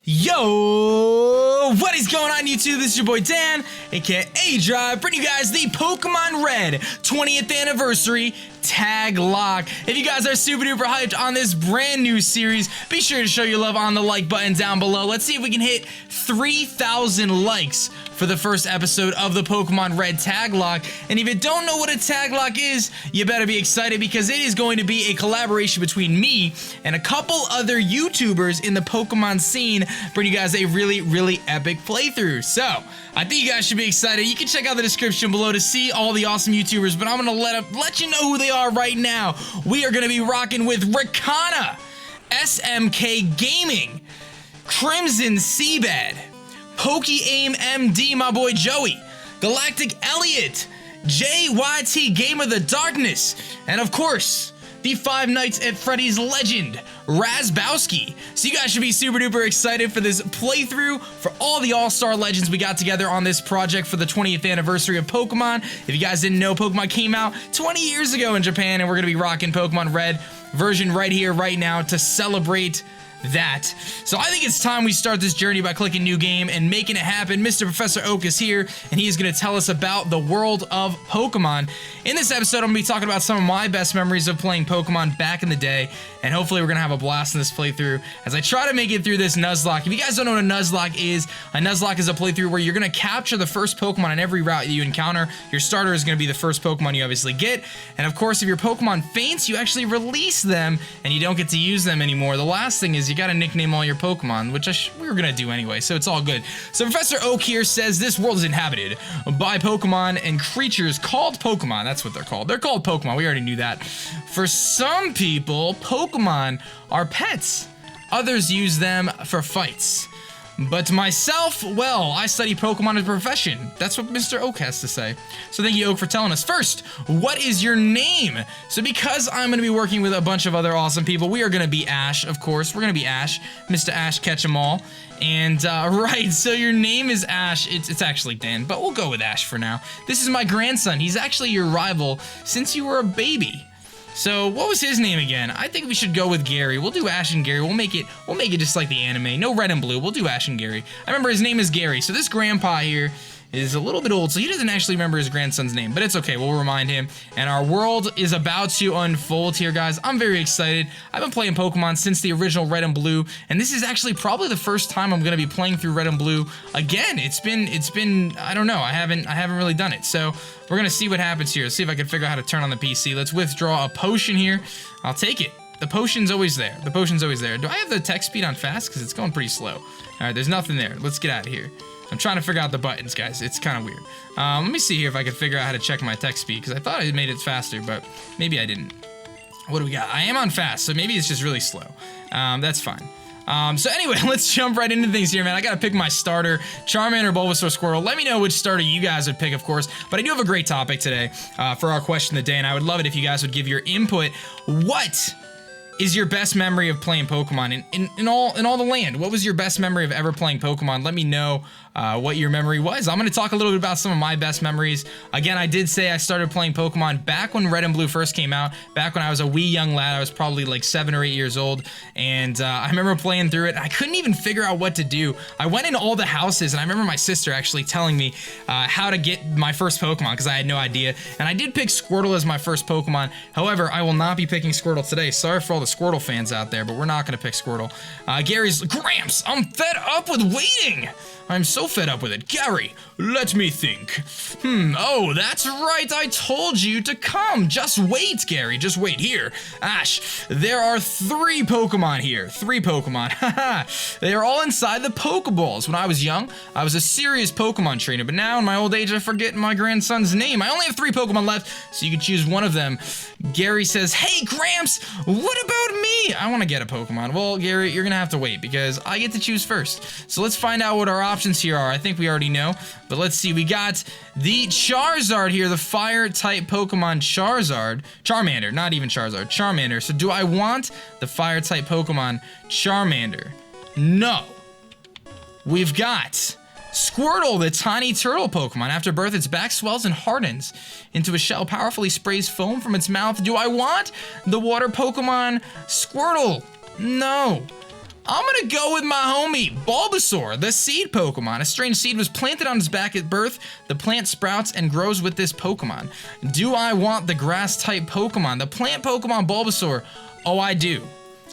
Yo, what is going on YouTube? This is your boy Dan, aka aDrive, bringing you guys the Pokemon Red 20th Anniversary Taglocke. If you guys are super duper hyped on this brand new series, be sure to show your love on the like button down below. Let's see if we can hit 3,000 likes for the first episode of the Pokemon Red Taglocke. And if you don't know what a Taglocke is, you better be excited because it is going to be a collaboration between me and a couple other YouTubers in the Pokemon scene, bring you guys a really epic playthrough. So I think you guys should be excited. You can check out the description below to see all the awesome YouTubers, but I'm gonna let you know who they are right now. We are gonna be rocking with Rakana, SMK Gaming, Crimson Seabed, PokeAim MD, my boy Joey, Galactic Elliot, JYT Game of the Darkness, and of course, the Five Nights at Freddy's legend, Razbowski. So you guys should be super duper excited for this playthrough, for all the all-star legends we got together on this project for the 20th anniversary of Pokemon. If you guys didn't know, Pokemon came out 20 years ago in Japan, and we're gonna be rocking Pokemon Red version right here, right now to celebrate that. So I think it's time we start this journey by clicking new game and making it happen. Mr. Professor Oak is here, and he is going to tell us about the world of Pokemon. In this episode, I'm going to be talking about some of my best memories of playing Pokemon back in the day, and hopefully we're going to have a blast in this playthrough as I try to make it through this Nuzlocke. If you guys don't know what a Nuzlocke is a playthrough where you're going to capture the first Pokemon in every route that you encounter. Your starter is going to be the first Pokemon you obviously get, and of course, if your Pokemon faints, you actually release them, and you don't get to use them anymore. The last thing is you gotta nickname all your Pokemon, which we were gonna do anyway, so it's all good. So Professor Oak here says this world is inhabited by Pokemon and creatures called Pokemon. That's what they're called. They're called Pokemon. We already knew that. For some people, Pokemon are pets. Others use them for fights. But myself, well, I study Pokemon as a profession. That's what Mr. Oak has to say. So thank you, Oak, for telling us. First, what is your name? So because I'm going to be working with a bunch of other awesome people, we are going to be Ash, of course. We're going to be Ash, Mr. Ash Ketch'em-all. And, right, so your name is Ash. It's actually Dan, but we'll go with Ash for now. This is my grandson. He's actually your rival since you were a baby. So what was his name again? I think we should go with Gary. We'll do Ash and Gary. We'll make it just like the anime. No red and blue. We'll do Ash and Gary. I remember his name is Gary. So this grandpa here is a little bit old, so he doesn't actually remember his grandson's name, but it's okay. We'll remind him. And our world is about to unfold here, guys. I'm very excited. I've been playing Pokemon since the original Red and Blue, and this is actually probably the first time I'm gonna be playing through Red and Blue again. It's been I don't know. I haven't really done it. So we're gonna see what happens here. Let's see if I can figure out how to turn on the PC. Let's withdraw a potion here. I'll take it. The potion's always there. The potion's always there. Do I have the text speed on fast? Because it's going pretty slow. All right, there's nothing there. Let's get out of here. I'm trying to figure out the buttons, guys. It's kind of weird. Let me see here if I can figure out how to check my text speed, because I thought I made it faster, but maybe I didn't. What do we got? I am on fast, so maybe it's just really slow. That's fine. So anyway, let's jump right into things here, man. I gotta pick my starter, Charmander, Bulbasaur, Squirtle. Let me know which starter you guys would pick, of course. But I do have a great topic today for our question of the day, and I would love it if you guys would give your input. What is your best memory of playing Pokemon in all the land? What was your best memory of ever playing Pokemon? Let me know what your memory was. I'm going to talk a little bit about some of my best memories. Again, I did say I started playing Pokemon back when Red and Blue first came out, back when I was a wee young lad. I was probably like 7 or 8 years old, and I remember playing through it. I couldn't even figure out what to do. I went in all the houses, and I remember my sister actually telling me how to get my first Pokemon, because I had no idea, and I did pick Squirtle as my first Pokemon. However, I will not be picking Squirtle today. Sorry for all the Squirtle fans out there, but we're not going to pick Squirtle. Gary's, Gramps, I'm fed up with waiting. I'm so fed up with it. Gary, let me think. Oh, that's right. I told you to come. Just wait, Gary. Just wait. Here, Ash, there are 3 Pokemon here. 3 Pokemon. Haha. They are all inside the Pokeballs. When I was young, I was a serious Pokemon trainer, but now in my old age, I forget my grandson's name. I only have 3 Pokemon left, so you can choose one of them. Gary says, hey, Gramps, what about me? I want to get a Pokemon. Well, Gary, you're going to have to wait because I get to choose first. So let's find out what our options here are. I think we already know, but let's see. We got the Charizard here, the fire-type Pokemon Charmander, not even Charizard, Charmander. So do I want the fire-type Pokemon Charmander? No. We've got Squirtle, the tiny turtle Pokemon. After birth, its back swells and hardens into a shell, powerfully sprays foam from its mouth. Do I want the water Pokemon Squirtle? No. I'm gonna go with my homie, Bulbasaur, the seed Pokemon. A strange seed was planted on his back at birth. The plant sprouts and grows with this Pokemon. Do I want the grass-type Pokemon? The plant Pokemon Bulbasaur? Oh, I do.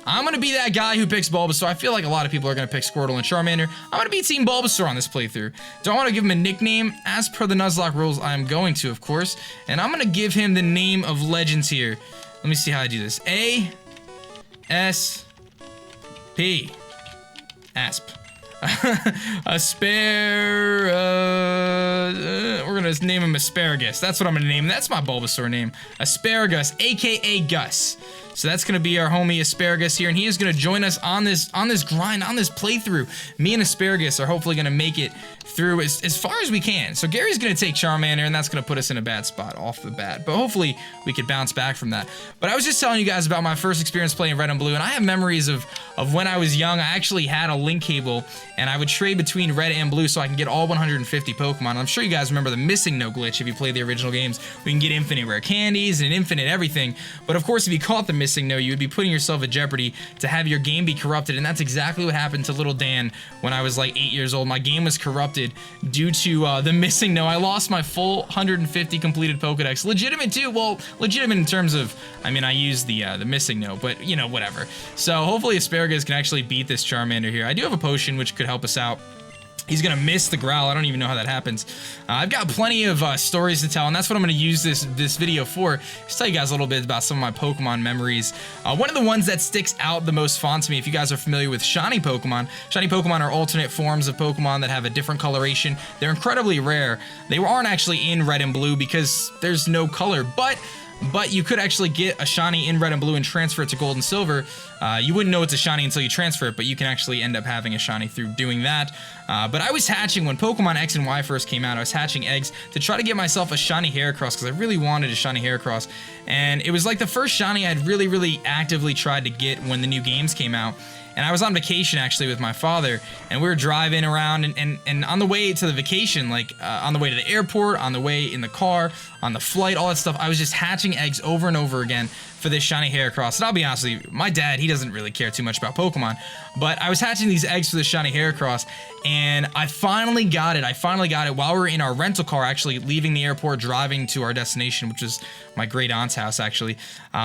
I'm gonna be that guy who picks Bulbasaur. I feel like a lot of people are gonna pick Squirtle and Charmander. I'm gonna be Team Bulbasaur on this playthrough. Do I wanna give him a nickname? As per the Nuzlocke rules, I am going to, of course. And I'm gonna give him the name of legends here. Let me see how I do this. A-S-P. Asp. We're gonna name him Asparagus. That's what I'm gonna name him. That's my Bulbasaur name. Asparagus, aka Gus. So that's gonna be our homie Asparagus here, and he is gonna join us on this grind, on this playthrough. Me and Asparagus are hopefully gonna make it through as far as we can. So Gary's gonna take Charmander, and that's gonna put us in a bad spot off the bat. But hopefully we could bounce back from that. But I was just telling you guys about my first experience playing Red and Blue, and I have memories of when I was young. I actually had a link cable, and I would trade between Red and Blue so I can get all 150 Pokemon. I'm sure you guys remember the missing no glitch if you play the original games. We can get infinite rare candies and infinite everything. But of course, if you caught the missing no, you would be putting yourself at jeopardy to have your game be corrupted, and that's exactly what happened to little Dan when I was like 8 years old. My game was corrupted due to the missing no. I lost my full 150 completed Pokedex. Legitimate too. Well, legitimate in terms of, I mean, I used the missing no, but you know, whatever. So hopefully Asparagus can actually beat this Charmander here. I do have a potion which could help us out. He's gonna miss the growl. I don't even know how that happens. I've got plenty of stories to tell, and that's what I'm gonna use this video for. Just tell you guys a little bit about some of my Pokemon memories. One of the ones that sticks out the most fond to me, if you guys are familiar with shiny Pokemon are alternate forms of Pokemon that have a different coloration. They're incredibly rare. They aren't actually in Red and Blue because there's no color, but you could actually get a shiny in Red and Blue and transfer it to Gold and Silver. You wouldn't know it's a shiny until you transfer it, but you can actually end up having a shiny through doing that. But I was hatching, when Pokemon X and Y first came out, I was hatching eggs to try to get myself a shiny Heracross because I really wanted a shiny Heracross. And it was like the first shiny I'd really actively tried to get when the new games came out. And I was on vacation actually with my father, and we were driving around, and on the way to the vacation, like on the way to the airport, on the way in the car, on the flight, all that stuff, I was just hatching eggs over and over again for this shiny Heracross. And I'll be honest with you, my dad, he doesn't really care too much about Pokemon, but I was hatching these eggs for this shiny Heracross, and I finally got it. I finally got it while we were in our rental car, actually leaving the airport, driving to our destination, which was my great aunt's house, actually.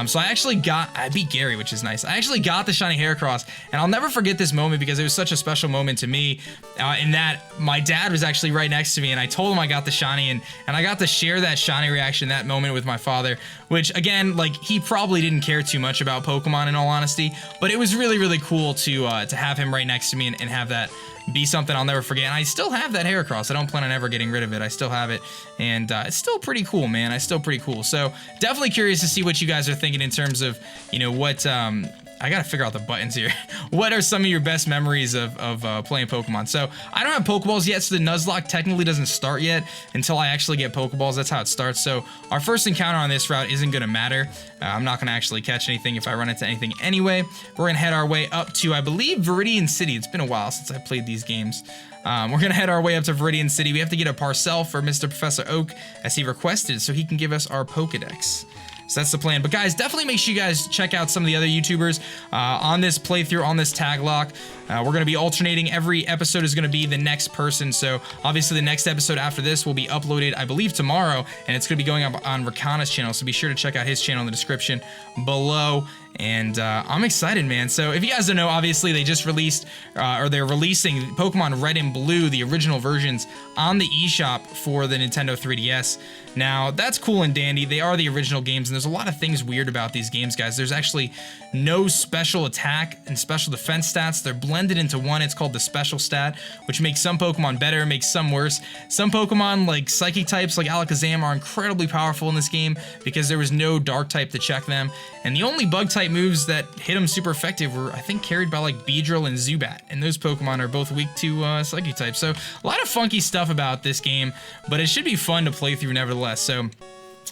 So I beat Gary, which is nice. I actually got the shiny Heracross, and I'll never forget this moment because it was such a special moment to me, in that my dad was actually right next to me, and I told him I got the shiny, and I got to share that shiny reaction, that moment with my father, which again, like, he probably didn't care too much about Pokemon in all honesty, but it was really cool to have him right next to me and have that be something I'll never forget. And I still have that Heracross. I don't plan on ever getting rid of it. I still have it, and it's still pretty cool, man. It's still pretty cool. So definitely curious to see what you guys are thinking in terms of, you know, what I gotta figure out the buttons here. What are some of your best memories of playing Pokemon? So I don't have Pokeballs yet, so the Nuzlocke technically doesn't start yet until I actually get Pokeballs. That's how it starts. So our first encounter on this route isn't gonna matter. I'm not gonna actually catch anything if I run into anything anyway. We're gonna head our way up to, I believe, Viridian City. It's been a while since I played these games. We're gonna head our way up to Viridian City. We have to get a parcel for Mr. Professor Oak as he requested, so he can give us our Pokedex. So that's the plan. But guys, definitely make sure you guys check out some of the other YouTubers on this playthrough, on this Taglocke. We're going to be alternating. Every episode is going to be the next person. So obviously the next episode after this will be uploaded, I believe, tomorrow. And it's going to be going up on Rakana's channel. So be sure to check out his channel in the description below. And I'm excited, man. So if you guys don't know, obviously they just released, or they're releasing Pokemon Red and Blue, the original versions, on the eShop for the Nintendo 3DS. Now, that's cool and dandy. They are the original games, and there's a lot of things weird about these games, guys. There's actually no special attack and special defense stats. They're blended into one. It's called the special stat, which makes some Pokemon better, makes some worse. Some Pokemon, like psychic types, like Alakazam, are incredibly powerful in this game because there was no dark type to check them. And the only bug type moves that hit them super effective were, I think, carried by like Beedrill and Zubat. And those Pokemon are both weak to psychic types. So a lot of funky stuff about this game, but it should be fun to play through nevertheless. So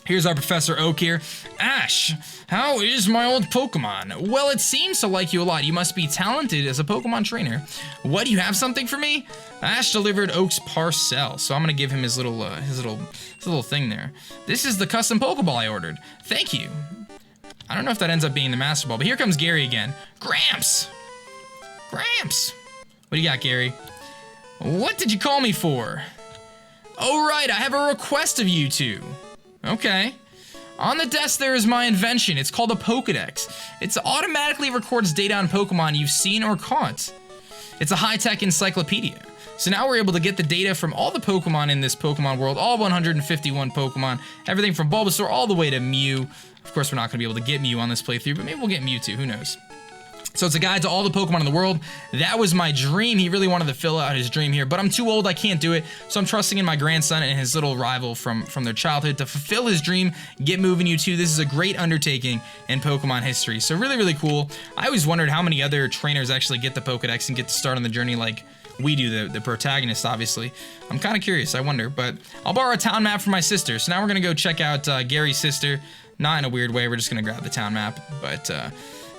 here's our Professor Oak here. Ash, how is my old Pokemon? Well, it seems to like you a lot. You must be talented as a Pokemon trainer. What, do you have something for me? Ash delivered Oak's parcel, so I'm gonna give him his little thing there. This is the custom Pokeball I ordered. Thank you. I don't know if that ends up being the Master Ball, but here comes Gary again. Gramps! Gramps! What do you got, Gary? What did you call me for? Oh, right, I have a request of you two. Okay. On the desk there is my invention. It's called a Pokedex. It automatically records data on Pokemon you've seen or caught. It's a high-tech encyclopedia. So now we're able to get the data from all the Pokemon in this Pokemon world, all 151 Pokemon, everything from Bulbasaur all the way to Mew. Of course, we're not going to be able to get Mew on this playthrough, but maybe we'll get Mewtwo, who knows. So it's a guide to all the Pokemon in the world. That was my dream. He really wanted to fill out his dream here, but I'm too old, I can't do it. So I'm trusting in my grandson and his little rival from their childhood to fulfill his dream, get moving you two. This is a great undertaking in Pokemon history. So really, really cool. I always wondered how many other trainers actually get the Pokedex and get to start on the journey like we do, the protagonist, obviously. I'm kind of curious, I wonder, but I'll borrow a town map from my sister. So now we're gonna go check out Gary's sister. Not in a weird way, we're just gonna grab the town map, but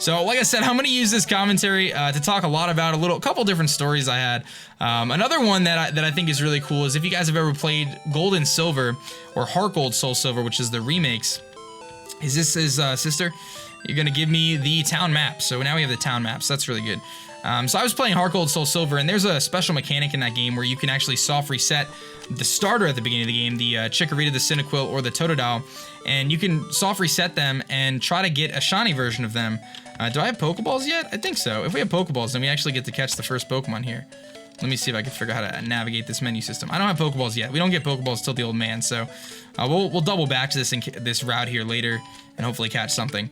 so, like I said, I'm going to use this commentary to talk a lot about a couple different stories I had. Another one that I think is really cool is if you guys have ever played Gold and Silver or Heart Gold Soul Silver, which is the remakes. Is this his sister? You're going to give me the town map. So now we have the town maps. That's really good. So I was playing Heart Gold Soul Silver, and there's a special mechanic in that game where you can actually soft reset the starter at the beginning of the game, the Chikorita, the Cyndaquil, or the Totodile, and you can soft reset them and try to get a shiny version of them. Do I have Pokeballs yet? I think so. If we have Pokeballs, then we actually get to catch the first Pokemon here. Let me see if I can figure out how to navigate this menu system. I don't have Pokeballs yet. We don't get Pokeballs till the old man, so we'll double back to this route here later and hopefully catch something.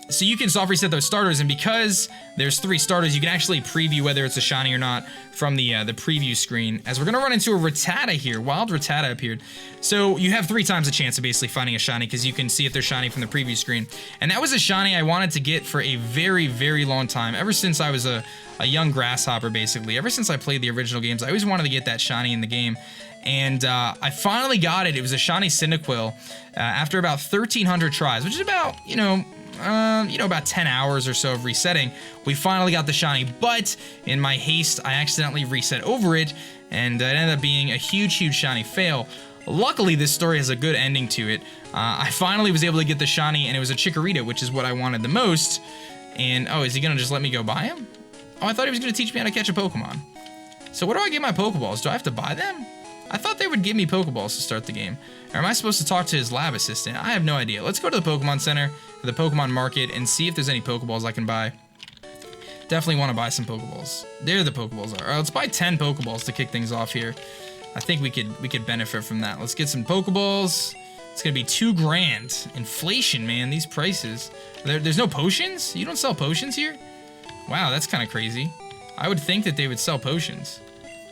So you can soft reset those starters, and because there's 3 starters, you can actually preview whether it's a shiny or not from the preview screen. As we're gonna run into a Rattata here. Wild Rattata appeared. So you have 3 times a chance of basically finding a shiny because you can see if they're shiny from the preview screen. And that was a shiny I wanted to get for a very, very long time. Ever since I was a young grasshopper, basically. Ever since I played the original games, I always wanted to get that shiny in the game. And I finally got it. It was a shiny Cyndaquil after about 1,300 tries, which is about, about 10 hours or so of resetting. We finally got the shiny, but in my haste, I accidentally reset over it, and it ended up being a huge, huge shiny fail. Luckily, this story has a good ending to it. I finally was able to get the shiny, and it was a Chikorita, which is what I wanted the most. And, oh, is he gonna just let me go buy him? Oh, I thought he was gonna teach me how to catch a Pokemon. So where do I get my Pokeballs? Do I have to buy them? I thought they would give me Pokeballs to start the game. Or am I supposed to talk to his lab assistant? I have no idea. Let's go to the Pokemon Center, the Pokemon Market, and see if there's any Pokeballs I can buy. Definitely want to buy some Pokeballs. There the Pokeballs are. All right, let's buy 10 Pokeballs to kick things off here. I think we could benefit from that. Let's get some Pokeballs. It's gonna be $2 grand. Inflation, man, these prices. There's no potions? You don't sell potions here? Wow, that's kind of crazy. I would think that they would sell potions.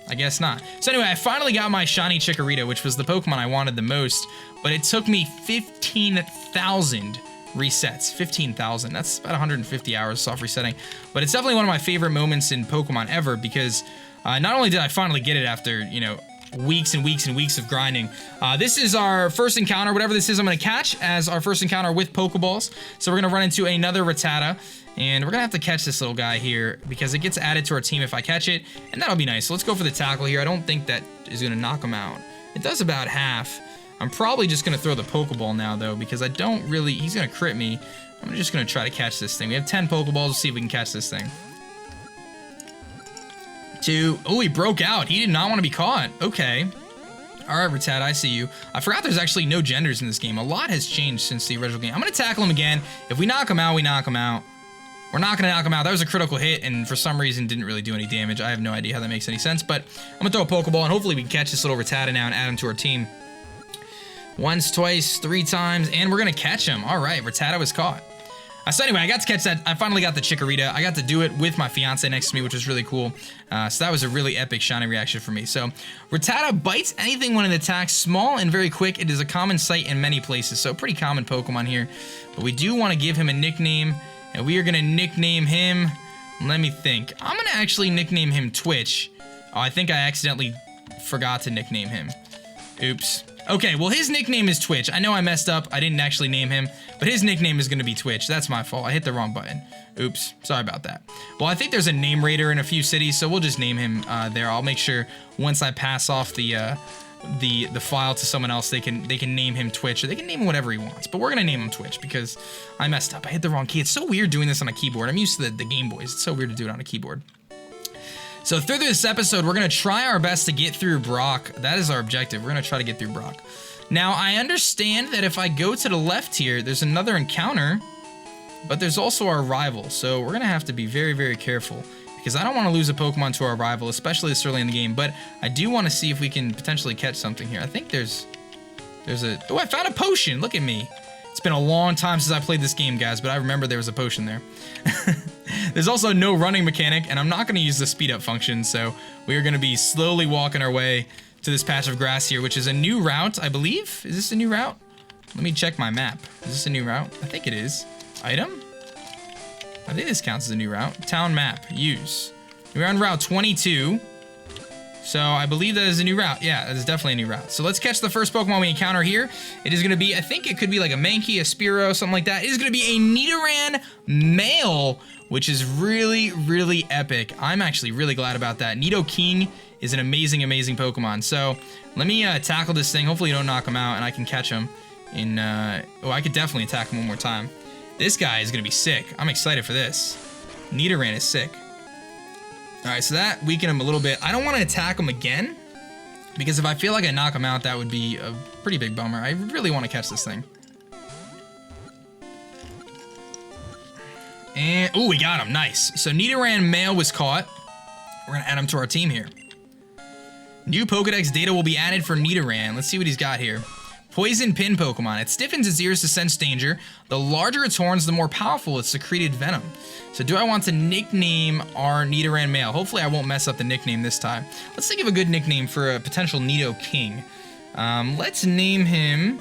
I guess not. So anyway, I finally got my shiny Chikorita, which was the Pokemon I wanted the most, but it took me 15,000 resets. 15,000. That's about 150 hours soft resetting. But it's definitely one of my favorite moments in Pokemon ever because not only did I finally get it after, weeks and weeks and weeks of grinding. This is our first encounter, whatever this is I'm going to catch as our first encounter with Pokeballs. So we're going to run into another Rattata, and we're going to have to catch this little guy here because it gets added to our team if I catch it, and that'll be nice. So let's go for the tackle here. I don't think that is going to knock him out. It does about half. I'm probably just going to throw the Pokeball now, though, because I don't really... He's going to crit me. I'm just going to try to catch this thing. We have 10 Pokeballs. Let's see if we can catch this thing. 2. Oh, he broke out. He did not want to be caught. Okay. All right, Rattata, I see you. I forgot there's actually no genders in this game. A lot has changed since the original game. I'm going to tackle him again. If we knock him out, we knock him out. We're not going to knock him out. That was a critical hit, and for some reason didn't really do any damage. I have no idea how that makes any sense, but I'm going to throw a Pokeball, and hopefully we can catch this little Rattata now and add him to our team. Once, twice, 3 times, and we're going to catch him. All right, Rattata was caught. So anyway, I got to catch that. I finally got the Chikorita. I got to do it with my fiance next to me, which was really cool. So that was a really epic shiny reaction for me. So Rattata bites anything when it attacks. Small and very quick. It is a common sight in many places. So pretty common Pokemon here. But we do want to give him a nickname. And we are going to nickname him... Let me think. I'm going to actually nickname him Twitch. Oh, I think I accidentally forgot to nickname him. Oops. Okay, well, his nickname is Twitch. I know I messed up. I didn't actually name him, but his nickname is going to be Twitch. That's my fault. I hit the wrong button. Oops. Sorry about that. Well, I think there's a name raider in a few cities, so we'll just name him there. I'll make sure once I pass off the the file to someone else, they can name him Twitch, or they can name him whatever he wants. But we're gonna name him Twitch because I messed up. I hit the wrong key. It's so weird doing this on a keyboard. I'm used to the Game Boys. It's so weird to do it on a keyboard. So through this episode, we're gonna try our best to get through Brock. That is our objective. We're gonna try to get through Brock. Now, I understand that if I go to the left here, there's another encounter, but there's also our rival. So we're gonna have to be very, very careful, because I don't want to lose a Pokemon to our rival, especially this early in the game. But I do want to see if we can potentially catch something here. I think there's a... Oh, I found a potion! Look at me. It's been a long time since I played this game, guys, but I remember there was a potion there. There's also no running mechanic, and I'm not going to use the speed up function, so we are going to be slowly walking our way to this patch of grass here, which is a new route, I believe. Is this a new route? Let me check my map. Is this a new route? I think it is. Item? I think this counts as a new route. Town map. Use. We're on Route 22. So I believe that is a new route. Yeah, that is definitely a new route. So let's catch the first Pokemon we encounter here. It is going to be, I think it could be like a Mankey, a Spearow, something like that. It is going to be a Nidoran male, which is really, really epic. I'm actually really glad about that. Nidoking is an amazing, amazing Pokemon. So let me tackle this thing. Hopefully you don't knock him out and I can catch him in... oh, I could definitely attack him one more time. This guy is going to be sick. I'm excited for this. Nidoran is sick. Alright, so that weakened him a little bit. I don't want to attack him again, because if I feel like I knock him out, that would be a pretty big bummer. I really want to catch this thing. And, oh, we got him. Nice. So Nidoran male was caught. We're going to add him to our team here. New Pokedex data will be added for Nidoran. Let's see what he's got here. Poison Pin Pokemon. It stiffens its ears to sense danger. The larger its horns, the more powerful its secreted venom. So do I want to nickname our Nidoran male? Hopefully I won't mess up the nickname this time. Let's think of a good nickname for a potential Nidoking. Let's name him...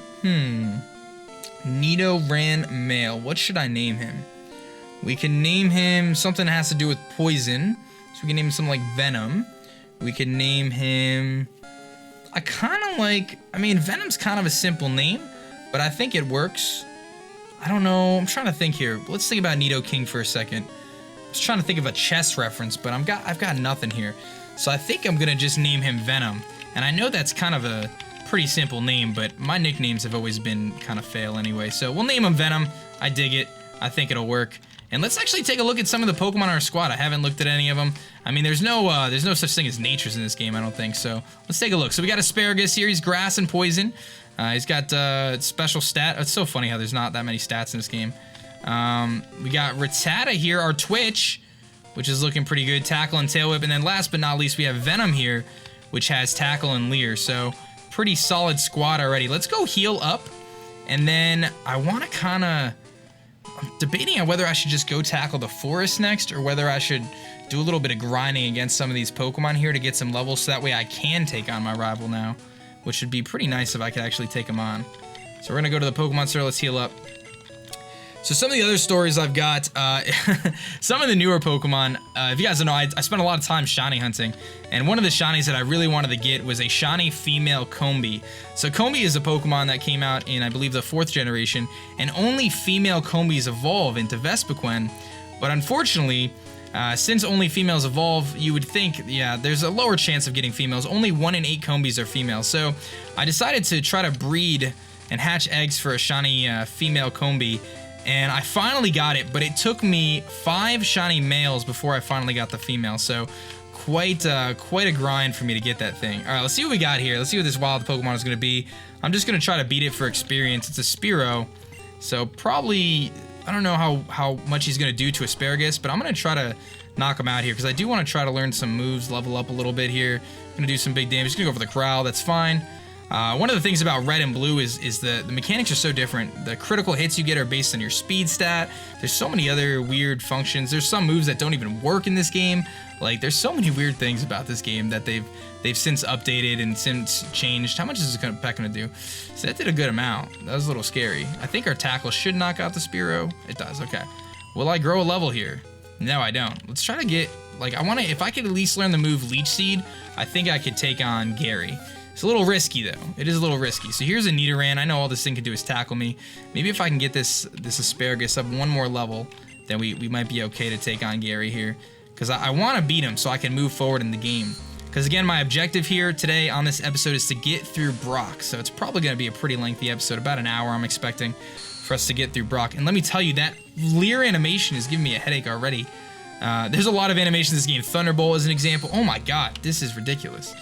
Nidoran male. What should I name him? We can name him something that has to do with poison. So we can name him something like Venom. We can name him... I kind of like... I mean, Venom's kind of a simple name, but I think it works. I don't know. I'm trying to think here. Let's think about Nidoking for a second. I was trying to think of a chess reference, but I've got nothing here. So I think I'm going to just name him Venom. And I know that's kind of a pretty simple name, but my nicknames have always been kind of fail anyway. So we'll name him Venom. I dig it. I think it'll work. And let's actually take a look at some of the Pokemon on our squad. I haven't looked at any of them. I mean, there's no such thing as natures in this game, I don't think. So let's take a look. So we got Asparagus here. He's grass and poison. He's got special stat. It's so funny how there's not that many stats in this game. We got Rattata here, our Twitch, which is looking pretty good. Tackle and Tail Whip. And then last but not least, we have Venom here, which has Tackle and Leer. So pretty solid squad already. Let's go heal up. And then I want to kind of... I'm debating on whether I should just go tackle the forest next, or whether I should do a little bit of grinding against some of these Pokemon here to get some levels, so that way I can take on my rival now, which would be pretty nice if I could actually take him on. So we're going to go to the Pokemon Center. Let's heal up. So some of the other stories I've got, some of the newer Pokemon, if you guys don't know, I spent a lot of time shiny hunting, and one of the shinies that I really wanted to get was a shiny female Combee. So Combee is a Pokemon that came out in, I believe, the 4th generation, and only female Combees evolve into Vespiquen, but unfortunately, since only females evolve, you would think, yeah, there's a lower chance of getting females. Only 1 in 8 Combees are females, so I decided to try to breed and hatch eggs for a shiny female Combee. And I finally got it, but it took me 5 shiny males before I finally got the female. So quite a grind for me to get that thing. All right, let's see what we got here. Let's see what this wild Pokemon is going to be. I'm just going to try to beat it for experience. It's a Spearow, so probably I don't know how much he's going to do to Asparagus, but I'm going to try to knock him out here because I do want to try to learn some moves, level up a little bit here. I'm going to do some big damage. Just going to go for the Growl. That's fine. One of the things about red and blue is the mechanics are so different. The critical hits you get are based on your speed stat. There's so many other weird functions. There's some moves that don't even work in this game. Like, there's so many weird things about this game that they've since updated and since changed. How much is this pet gonna do? So that did a good amount. That was a little scary. I think our tackle should knock out the Spearow. It does, okay. Will I grow a level here? No, I don't. Let's try to get, like, if I could at least learn the move Leech Seed, I think I could take on Gary. It's a little risky, though. It is a little risky. So here's a Nidoran. I know all this thing can do is tackle me. Maybe if I can get this Asparagus up 1 more level, then we might be okay to take on Gary here. Because I want to beat him so I can move forward in the game. Because again, my objective here today on this episode is to get through Brock. So it's probably going to be a pretty lengthy episode, about an hour I'm expecting for us to get through Brock. And let me tell you, that Leer animation is giving me a headache already. There's a lot of animations in this game. Thunderbolt is an example. Oh my god, this is ridiculous.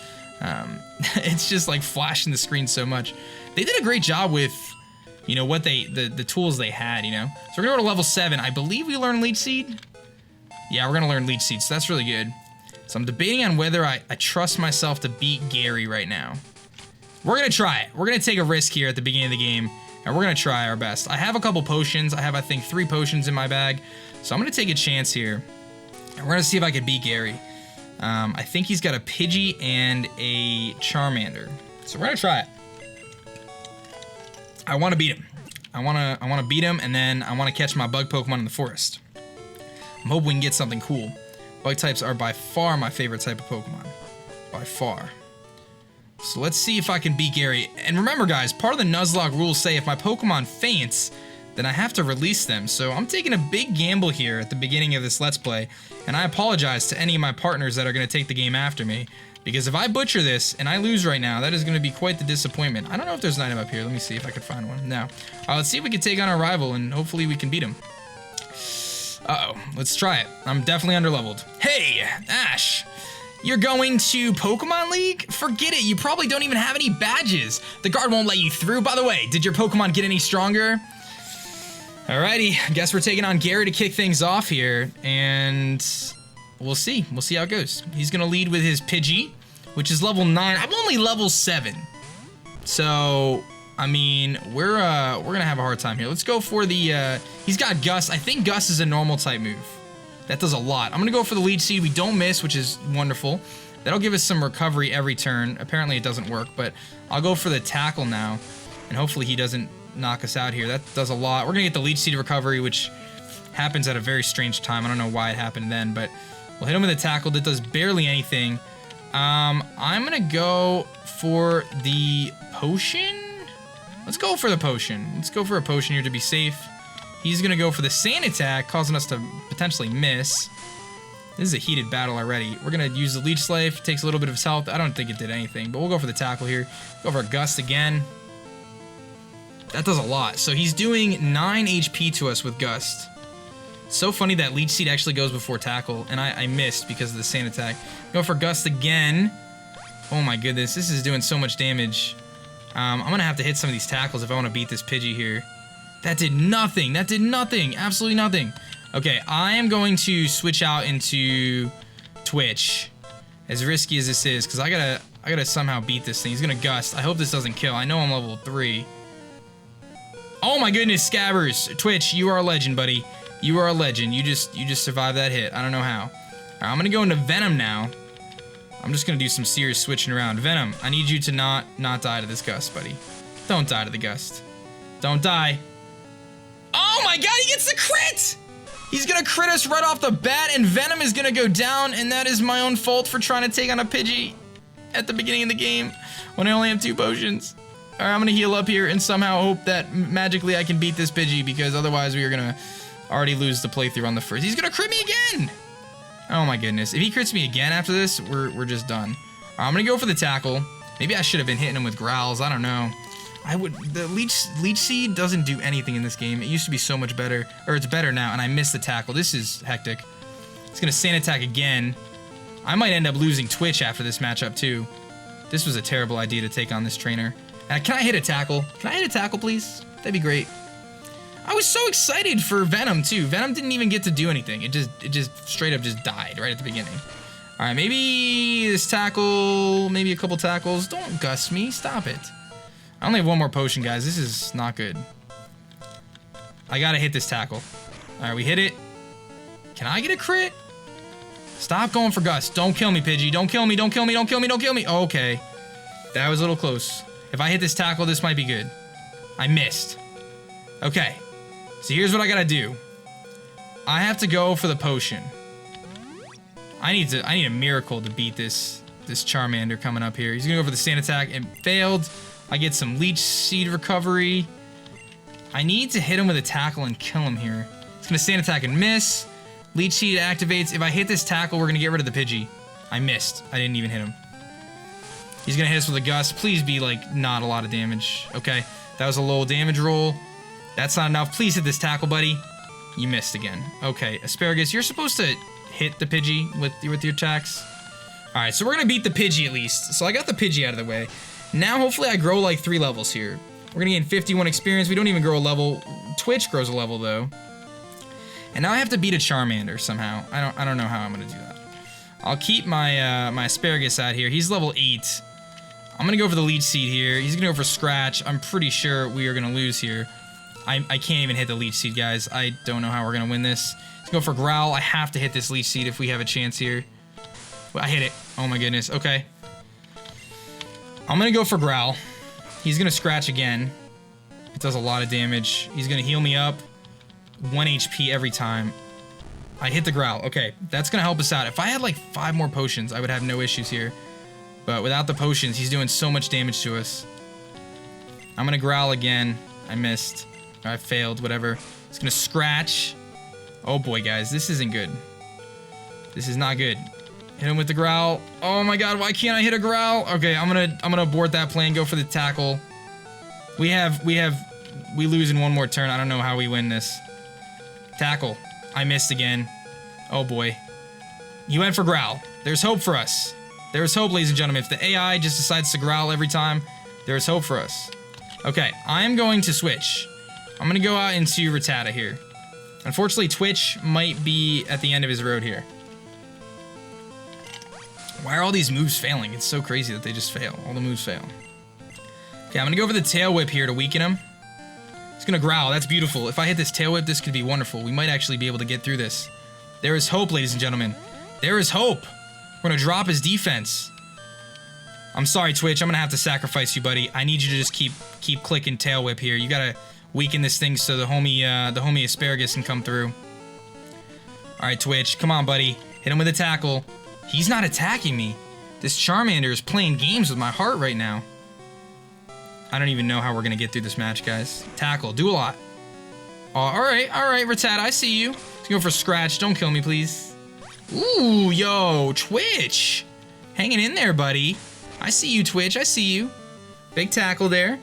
It's just like flashing the screen so much. They did a great job with, you know, what the tools they had, you know. So we're gonna go to level 7. I believe we learn Leech Seed. Yeah, we're gonna learn Leech Seed, so that's really good. So I'm debating on whether I trust myself to beat Gary right now. We're gonna try it. We're gonna take a risk here at the beginning of the game, and we're gonna try our best. I have a couple potions. I have, I think, 3 potions in my bag. So I'm gonna take a chance here, and we're gonna see if I can beat Gary. I think he's got a Pidgey and a Charmander. So we're gonna try it. I wanna beat him. I wanna beat him, and then I wanna catch my bug Pokemon in the forest. I'm hoping we can get something cool. Bug types are by far my favorite type of Pokemon. By far. So let's see if I can beat Gary. And remember guys, part of the Nuzlocke rules say if my Pokemon faints, then I have to release them. So I'm taking a big gamble here at the beginning of this Let's Play. And I apologize to any of my partners that are going to take the game after me. Because if I butcher this and I lose right now, that is going to be quite the disappointment. I don't know if there's an item up here. Let me see if I can find one. No. Let's see if we can take on our rival and hopefully we can beat him. Uh-oh, let's try it. I'm definitely underleveled. Hey, Ash, you're going to Pokemon League? Forget it, you probably don't even have any badges. The guard won't let you through. By the way, did your Pokemon get any stronger? Alrighty, I guess we're taking on Gary to kick things off here, and we'll see. We'll see how it goes. He's gonna lead with his Pidgey, which is level 9. I'm only level 7. So, I mean, we're gonna have a hard time here. Let's go for the, he's got Gust. I think Gust is a normal type move. That does a lot. I'm gonna go for the Leech Seed. We don't miss, which is wonderful. That'll give us some recovery every turn. Apparently it doesn't work, but I'll go for the Tackle now, and hopefully he doesn't knock us out here. That does a lot. We're gonna get the Leech Seed recovery, which happens at a very strange time. I don't know why it happened then, but we'll hit him with a Tackle that does barely anything. I'm gonna go for the Potion. Let's go for the Potion. Let's go for a Potion here to be safe. He's gonna go for the Sand Attack, causing us to potentially miss. This is a heated battle already. We're gonna use the Leech Life. Takes a little bit of his health. I don't think it did anything, but we'll go for the Tackle here. Go for a Gust again. That does a lot. So he's doing 9 HP to us with Gust. So funny that Leech Seed actually goes before Tackle, and I missed because of the Sand Attack. Go for Gust again. Oh my goodness, this is doing so much damage. I'm gonna have to hit some of these Tackles if I want to beat this Pidgey here. That did nothing. That did nothing. Absolutely nothing. Okay, I am going to switch out into Twitch, as risky as this is, because I gotta somehow beat this thing. He's gonna Gust. I hope this doesn't kill. I know I'm level 3. Oh my goodness, Scabbers. Twitch, you are a legend, buddy. You are a legend. You just survived that hit. I don't know how. All right, I'm gonna go into Venom now. I'm just gonna do some serious switching around. Venom, I need you to not die to this Gust, buddy. Don't die to the Gust. Don't die. Oh my god, he gets the crit! He's gonna crit us right off the bat, and Venom is gonna go down, and that is my own fault for trying to take on a Pidgey at the beginning of the game when I only have 2 potions. Alright, I'm gonna heal up here and somehow hope that magically I can beat this Pidgey, because otherwise we are gonna already lose the playthrough on the first. He's gonna crit me again! Oh my goodness. If he crits me again after this, we're just done. Alright, I'm gonna go for the Tackle. Maybe I should have been hitting him with growls. I don't know. The Leech Seed doesn't do anything in this game. It used to be so much better, or it's better now, and I missed the Tackle. This is hectic. He's gonna Sand Attack again. I might end up losing Twitch after this matchup too. This was a terrible idea to take on this trainer. Can I hit a Tackle? Can I hit a Tackle, please? That'd be great. I was so excited for Venom too. Venom didn't even get to do anything. It just straight up just died right at the beginning. All right, maybe this Tackle, maybe a couple Tackles. Don't Gust me. Stop it. I only have 1 more potion, guys. This is not good. I gotta hit this Tackle. All right, we hit it. Can I get a crit? Stop going for Gust. Don't kill me, Pidgey. Don't kill me. Don't kill me. Don't kill me. Don't kill me. Okay. That was a little close. If I hit this Tackle, this might be good. I missed. Okay. So here's what I gotta do. I have to go for the potion. I need a miracle to beat this Charmander coming up here. He's gonna go for the Sand Attack. It failed. I get some Leech Seed recovery. I need to hit him with a Tackle and kill him here. It's gonna Sand Attack and miss. Leech Seed activates. If I hit this Tackle, we're gonna get rid of the Pidgey. I missed. I didn't even hit him. He's gonna hit us with a gust. Please be, like, not a lot of damage. Okay, that was a low damage roll. That's not enough. Please hit this tackle, buddy. You missed again. Okay, Asparagus, you're supposed to hit the Pidgey with your attacks. Alright, so we're gonna beat the Pidgey at least. So I got the Pidgey out of the way. Now, hopefully, I grow, like, 3 levels here. We're gonna gain 51 experience. We don't even grow a level. Twitch grows a level, though. And now I have to beat a Charmander somehow. I don't know how I'm gonna do that. I'll keep my my Asparagus out here. He's level 8. I'm gonna go for the Leech Seed here. He's gonna go for Scratch. I'm pretty sure we are gonna lose here. I can't even hit the Leech Seed, guys. I don't know how we're gonna win this. Let's go for Growl. I have to hit this Leech Seed if we have a chance here. I hit it. Oh my goodness. Okay. I'm gonna go for Growl. He's gonna Scratch again. It does a lot of damage. He's gonna heal me up. 1 HP every time. I hit the Growl. Okay, that's gonna help us out. If I had like 5 more potions, I would have no issues here. But without the potions, he's doing so much damage to us. I'm gonna Growl again. I missed. Or I failed, whatever. It's gonna Scratch. Oh boy, guys, this isn't good. This is not good. Hit him with the Growl. Oh my god, why can't I hit a Growl? Okay, I'm gonna abort that plan, go for the tackle. We lose in 1 more turn. I don't know how we win this. Tackle. I missed again. Oh boy. He went for Growl. There's hope for us. There's hope, ladies and gentlemen. If the AI just decides to growl every time, there's hope for us. Okay, I'm going to switch. I'm gonna go out into Rattata here. Unfortunately, Twitch might be at the end of his road here. Why are all these moves failing? It's so crazy that they just fail. All the moves fail. Okay, I'm gonna go for the Tail Whip here to weaken him. He's gonna growl. That's beautiful. If I hit this Tail Whip, this could be wonderful. We might actually be able to get through this. There is hope, ladies and gentlemen. There is hope. We're gonna drop his defense. I'm sorry, Twitch. I'm gonna have to sacrifice you, buddy. I need you to just keep clicking Tail Whip here. You gotta weaken this thing so the homie Asparagus can come through. All right, Twitch. Come on, buddy. Hit him with a tackle. He's not attacking me. This Charmander is playing games with my heart right now. I don't even know how we're gonna get through this match, guys. Tackle, do a lot. All right, Rattata, I see you. Let's go for Scratch. Don't kill me, please. Ooh, yo, Twitch. Hanging in there, buddy. I see you, Twitch, I see you. Big tackle there.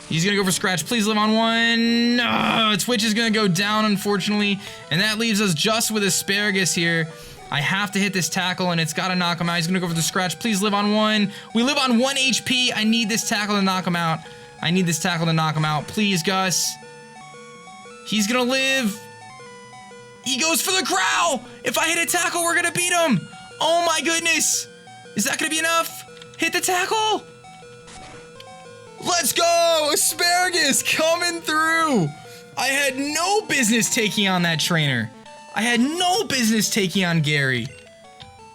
He's gonna go for Scratch. Please live on 1. Twitch is gonna go down, unfortunately. And that leaves us just with Asparagus here. I have to hit this tackle, and it's gotta knock him out. He's gonna go for the Scratch. Please live on 1. We live on 1 HP. I need this tackle to knock him out. I need this tackle to knock him out. Please, Gus. He's gonna live. He goes for the Growl. If I hit a tackle, we're gonna beat him. Oh my goodness. Is that gonna be enough? Hit the tackle. Let's go. Asparagus coming through. I had no business taking on that trainer. I had no business taking on Gary.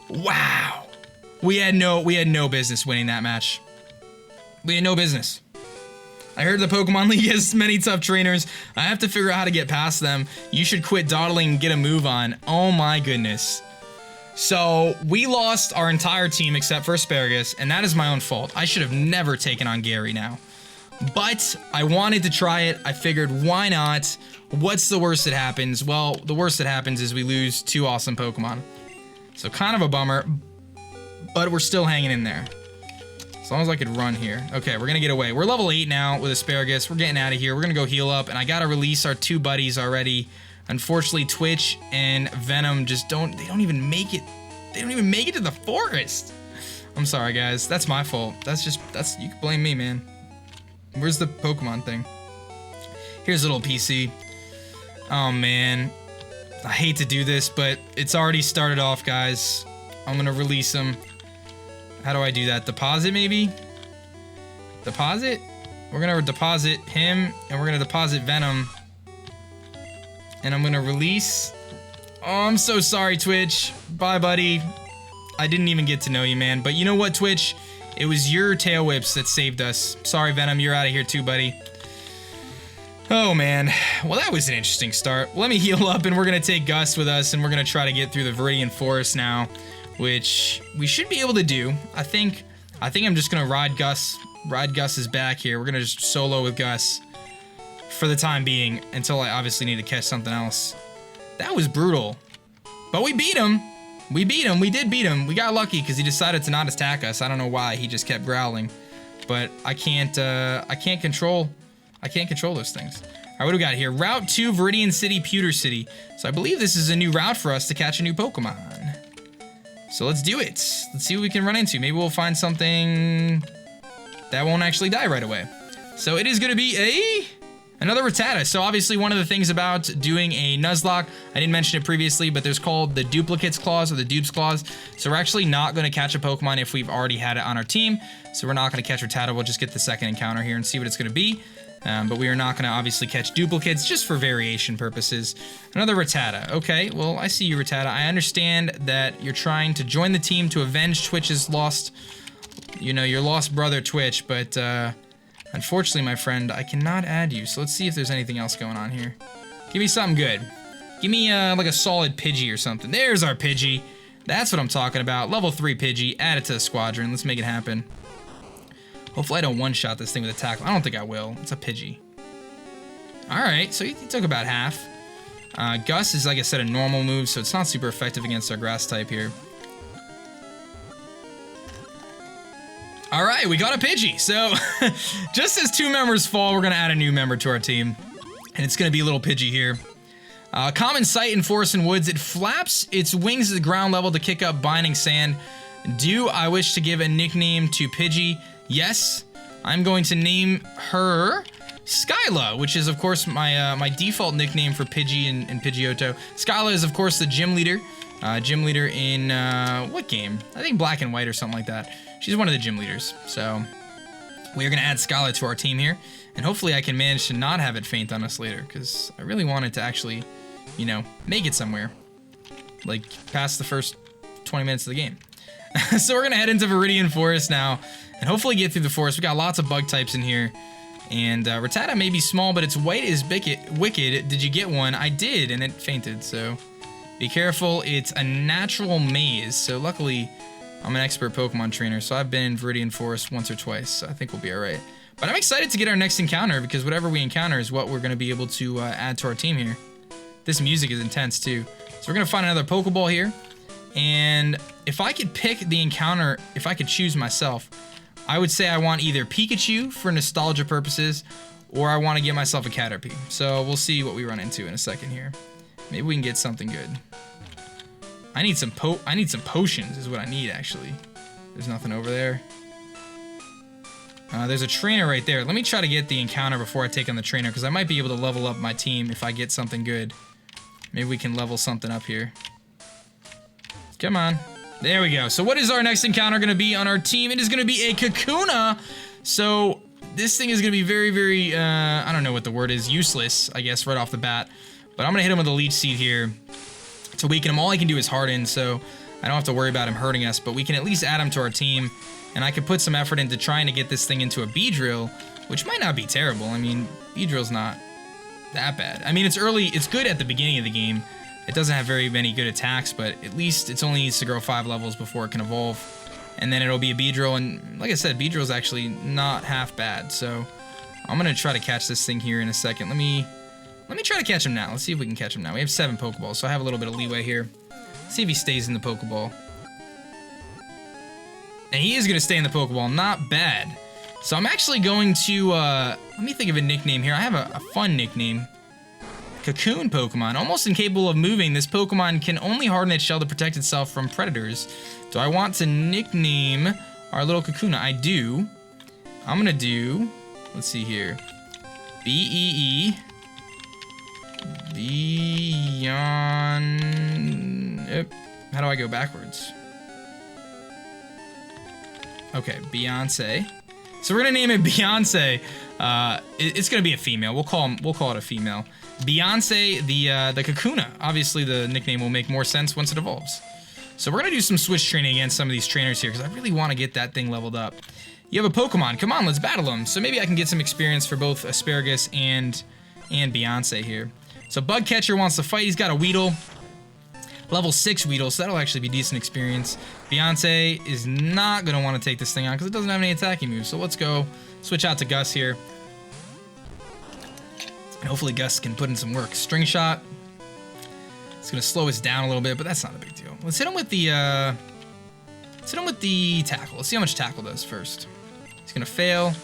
Wow. We had no business winning that match. We had no business. I heard the Pokemon League has many tough trainers. I have to figure out how to get past them. You should quit dawdling and get a move on. Oh my goodness. So, we lost our entire team except for Asparagus, and that is my own fault. I should have never taken on Gary now. But, I wanted to try it. I figured, why not? What's the worst that happens? Well, the worst that happens is we lose 2 awesome Pokemon. So, kind of a bummer, but we're still hanging in there. As long as I could run here. Okay, we're gonna get away. We're level 8 now with Asparagus. We're getting out of here. We're gonna go heal up, and I gotta release our 2 buddies already. Unfortunately, Twitch and Venom just don't even make it. They don't even make it to the forest. I'm sorry, guys. That's my fault. You can blame me, man. Where's the Pokemon thing? Here's a little PC. Oh, man. I hate to do this, but it's already started off, guys. I'm gonna release him. How do I do that? Deposit, maybe? Deposit? We're gonna deposit him, and we're gonna deposit Venom. And I'm gonna release. Oh, I'm so sorry, Twitch. Bye, buddy. I didn't even get to know you, man. But you know what, Twitch? It was your tail whips that saved us. Sorry, Venom. You're out of here too, buddy. Oh, man. Well, that was an interesting start. Let me heal up, and we're gonna take Gus with us, and we're gonna try to get through the Viridian Forest now, which we should be able to do. I think I'm just gonna ride Gus's back here. We're gonna just solo with Gus for the time being, until I obviously need to catch something else. That was brutal. But we beat him. We beat him. We did beat him. We got lucky because he decided to not attack us. I don't know why. He just kept growling. But I can't control those things. All right, what do we got here? Route 2, Viridian City, Pewter City. So I believe this is a new route for us to catch a new Pokemon. So let's do it. Let's see what we can run into. Maybe we'll find something that won't actually die right away. So it is going to be another Rattata. So obviously one of the things about doing a Nuzlocke, I didn't mention it previously, but there's called the duplicates clause or the dupes clause. So we're actually not going to catch a Pokemon if we've already had it on our team. So we're not going to catch Rattata. We'll just get the second encounter here and see what it's going to be. But we are not going to obviously catch duplicates just for variation purposes. Another Rattata. Okay, well, I see you, Rattata. I understand that you're trying to join the team to avenge Twitch's lost, your lost brother Twitch, but unfortunately, my friend, I cannot add you. So let's see if there's anything else going on here. Give me something good. Give me like a solid Pidgey or something. There's our Pidgey. That's what I'm talking about. Level 3 Pidgey. Add it to the squadron. Let's make it happen. Hopefully I don't one-shot this thing with a tackle. I don't think I will. It's a Pidgey. Alright, so he took about half. Gus is, like I said, a normal move, so it's not super effective against our grass type here. Alright, we got a Pidgey. So, just as 2 members fall, we're going to add a new member to our team. And it's going to be a little Pidgey here. Common sight in forests and woods. It flaps its wings at the ground level to kick up binding sand. Do I wish to give a nickname to Pidgey? Yes, I'm going to name her Skyla, which is, of course, my default nickname for Pidgey and Pidgeotto. Skyla is, of course, the gym leader. Gym leader in, what game? I think Black and White or something like that. She's one of the gym leaders. So, we are going to add Skyla to our team here. And hopefully I can manage to not have it faint on us later, because I really wanted to actually, make it somewhere. Like, past the first 20 minutes of the game. So we're going to head into Viridian Forest now, and hopefully get through the forest. We got lots of bug types in here. And Rattata may be small, but its white is wicked. Did you get one? I did, and it fainted, so be careful. It's a natural maze, so luckily I'm an expert Pokemon trainer, so I've been in Viridian Forest once or twice, so I think we'll be alright. But I'm excited to get our next encounter, because whatever we encounter is what we're going to be able to add to our team here. This music is intense, too. So we're going to find another Pokeball here. And if I could pick the encounter, if I could choose myself, I would say I want either Pikachu for nostalgia purposes, or I want to get myself a Caterpie. So we'll see what we run into in a second here. Maybe we can get something good. I need some potions is what I need, actually. There's nothing over there. There's a trainer right there. Let me try to get the encounter before I take on the trainer, because I might be able to level up my team if I get something good. Maybe we can level something up here. Come on. There we go. So what is our next encounter going to be on our team? It is going to be a Kakuna. So this thing is going to be very, very, I don't know what the word is, useless, I guess, right off the bat. But I'm going to hit him with a Leech Seed here to weaken him. All I can do is Harden, so I don't have to worry about him hurting us. But we can at least add him to our team. And I could put some effort into trying to get this thing into a Beedrill, which might not be terrible. I mean, Beedrill's not that bad. I mean, it's early. It's good at the beginning of the game. It doesn't have very many good attacks, but at least it only needs to grow 5 levels before it can evolve. And then it'll be a Beedrill, and like I said, Beedrill's actually not half bad. So I'm going to try to catch this thing here in a second. Let me try to catch him now. Let's see if we can catch him now. We have 7 Pokeballs, so I have a little bit of leeway here. Let's see if he stays in the Pokeball. And he is going to stay in the Pokeball. Not bad. So I'm actually going to, let me think of a nickname here. I have a fun nickname. Cocoon Pokemon. Almost incapable of moving, this Pokemon can only harden its shell to protect itself from predators. Do I want to nickname our little Kakuna? I do. I'm gonna do, let's see here, B-E-E. Beyond... How do I go backwards? Okay, Beyonce. So we're gonna name it Beyonce. It's gonna be a female. We'll call it a female. Beyonce, the Kakuna. Obviously, the nickname will make more sense once it evolves. So we're gonna do some switch training against some of these trainers here because I really want to get that thing leveled up. You have a Pokemon. Come on, let's battle them. So maybe I can get some experience for both Asparagus and Beyonce here. So Bugcatcher wants to fight. He's got a Weedle. Level 6 Weedle, so that'll actually be decent experience. Beyonce is not going to want to take this thing on because it doesn't have any attacking moves. So let's go switch out to Gus here. And hopefully Gus can put in some work. String Shot. It's gonna slow us down a little bit, but that's not a big deal. Let's hit him with the tackle. Let's see how much tackle does first. He's gonna fail.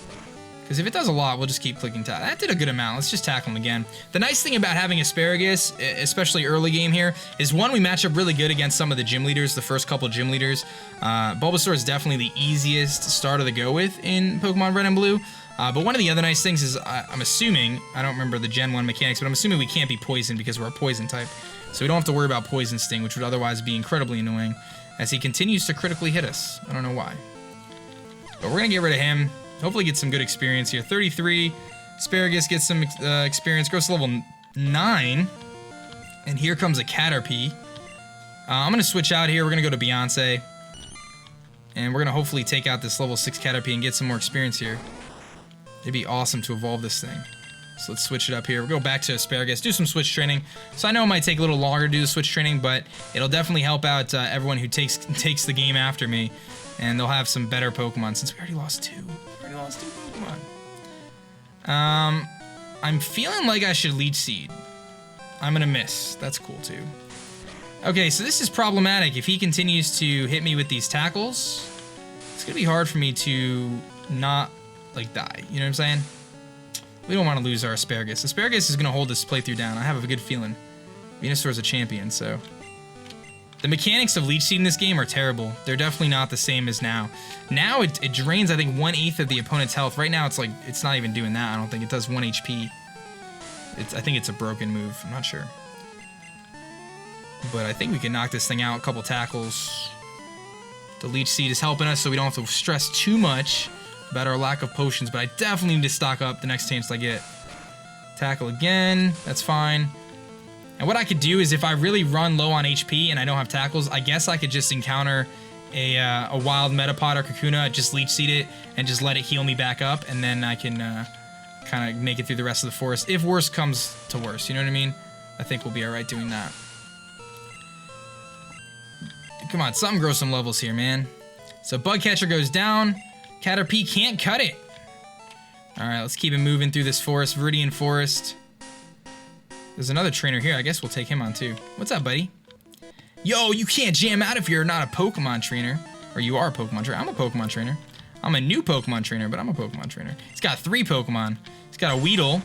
Because if it does a lot, we'll just keep clicking tackle. That did a good amount. Let's just tackle him again. The nice thing about having Asparagus, especially early game here, is one, we match up really good against some of the gym leaders, the first couple gym leaders. Bulbasaur is definitely the easiest starter to go with in Pokemon Red and Blue. But one of the other nice things is, I'm assuming, I don't remember the Gen 1 mechanics, but I'm assuming we can't be poisoned because we're a poison type. So we don't have to worry about Poison Sting, which would otherwise be incredibly annoying, as he continues to critically hit us. I don't know why. But we're going to get rid of him. Hopefully get some good experience here. 33. Asparagus gets some experience. Grows to level 9. And here comes a Caterpie. I'm going to switch out here. We're going to go to Beyonce. And we're going to hopefully take out this level 6 Caterpie and get some more experience here. It'd be awesome to evolve this thing. So let's switch it up here. We'll go back to Asparagus. Do some switch training. So I know it might take a little longer to do the switch training, but it'll definitely help out everyone who takes the game after me. And they'll have some better Pokemon since we already lost 2. Lost 2 Pokemon. I'm feeling like I should Leech Seed. I'm gonna miss. That's cool too. Okay, so this is problematic. If he continues to hit me with these tackles, it's gonna be hard for me to not, like, die. You know what I'm saying? We don't want to lose our Asparagus. Asparagus is gonna hold this playthrough down. I have a good feeling. Venusaur's a champion, so... The mechanics of Leech Seed in this game are terrible. They're definitely not the same as now. Now it drains, I think, 1/8 of the opponent's health. Right now it's like, it's not even doing that. I don't think it does 1 HP. I think it's a broken move. I'm not sure. But I think we can knock this thing out. A couple tackles. The Leech Seed is helping us so we don't have to stress too much about our lack of potions. But I definitely need to stock up the next chance I get. Tackle again. That's fine. And what I could do is if I really run low on HP and I don't have tackles, I guess I could just encounter a wild Metapod or Kakuna, just Leech Seed it, and just let it heal me back up, and then I can kind of make it through the rest of the forest. If worse comes to worse, you know what I mean? I think we'll be alright doing that. Come on, something grow some levels here, man. So Bugcatcher goes down. Caterpie can't cut it. Alright, let's keep it moving through this forest. Viridian Forest. There's another trainer here. I guess we'll take him on too. What's up, buddy? Yo, you can't jam out if you're not a Pokemon trainer. Or you are a Pokemon trainer. I'm a Pokemon trainer. I'm a new Pokemon trainer, but I'm a Pokemon trainer. He's got 3 Pokemon. He's got a Weedle.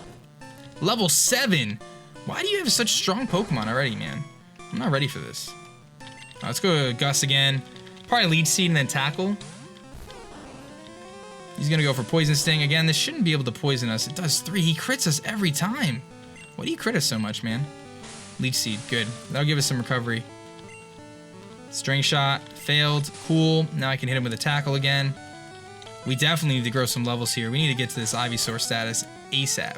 Level 7. Why do you have such strong Pokemon already, man? I'm not ready for this. Let's go to Gus again. Probably Leech Seed and then Tackle. He's gonna go for Poison Sting. Again, this shouldn't be able to poison us. It does 3. He crits us every time. Why do you crit us so much, man? Leech Seed, good. That'll give us some recovery. String Shot, failed, cool. Now I can hit him with a Tackle again. We definitely need to grow some levels here. We need to get to this Ivysaur status ASAP.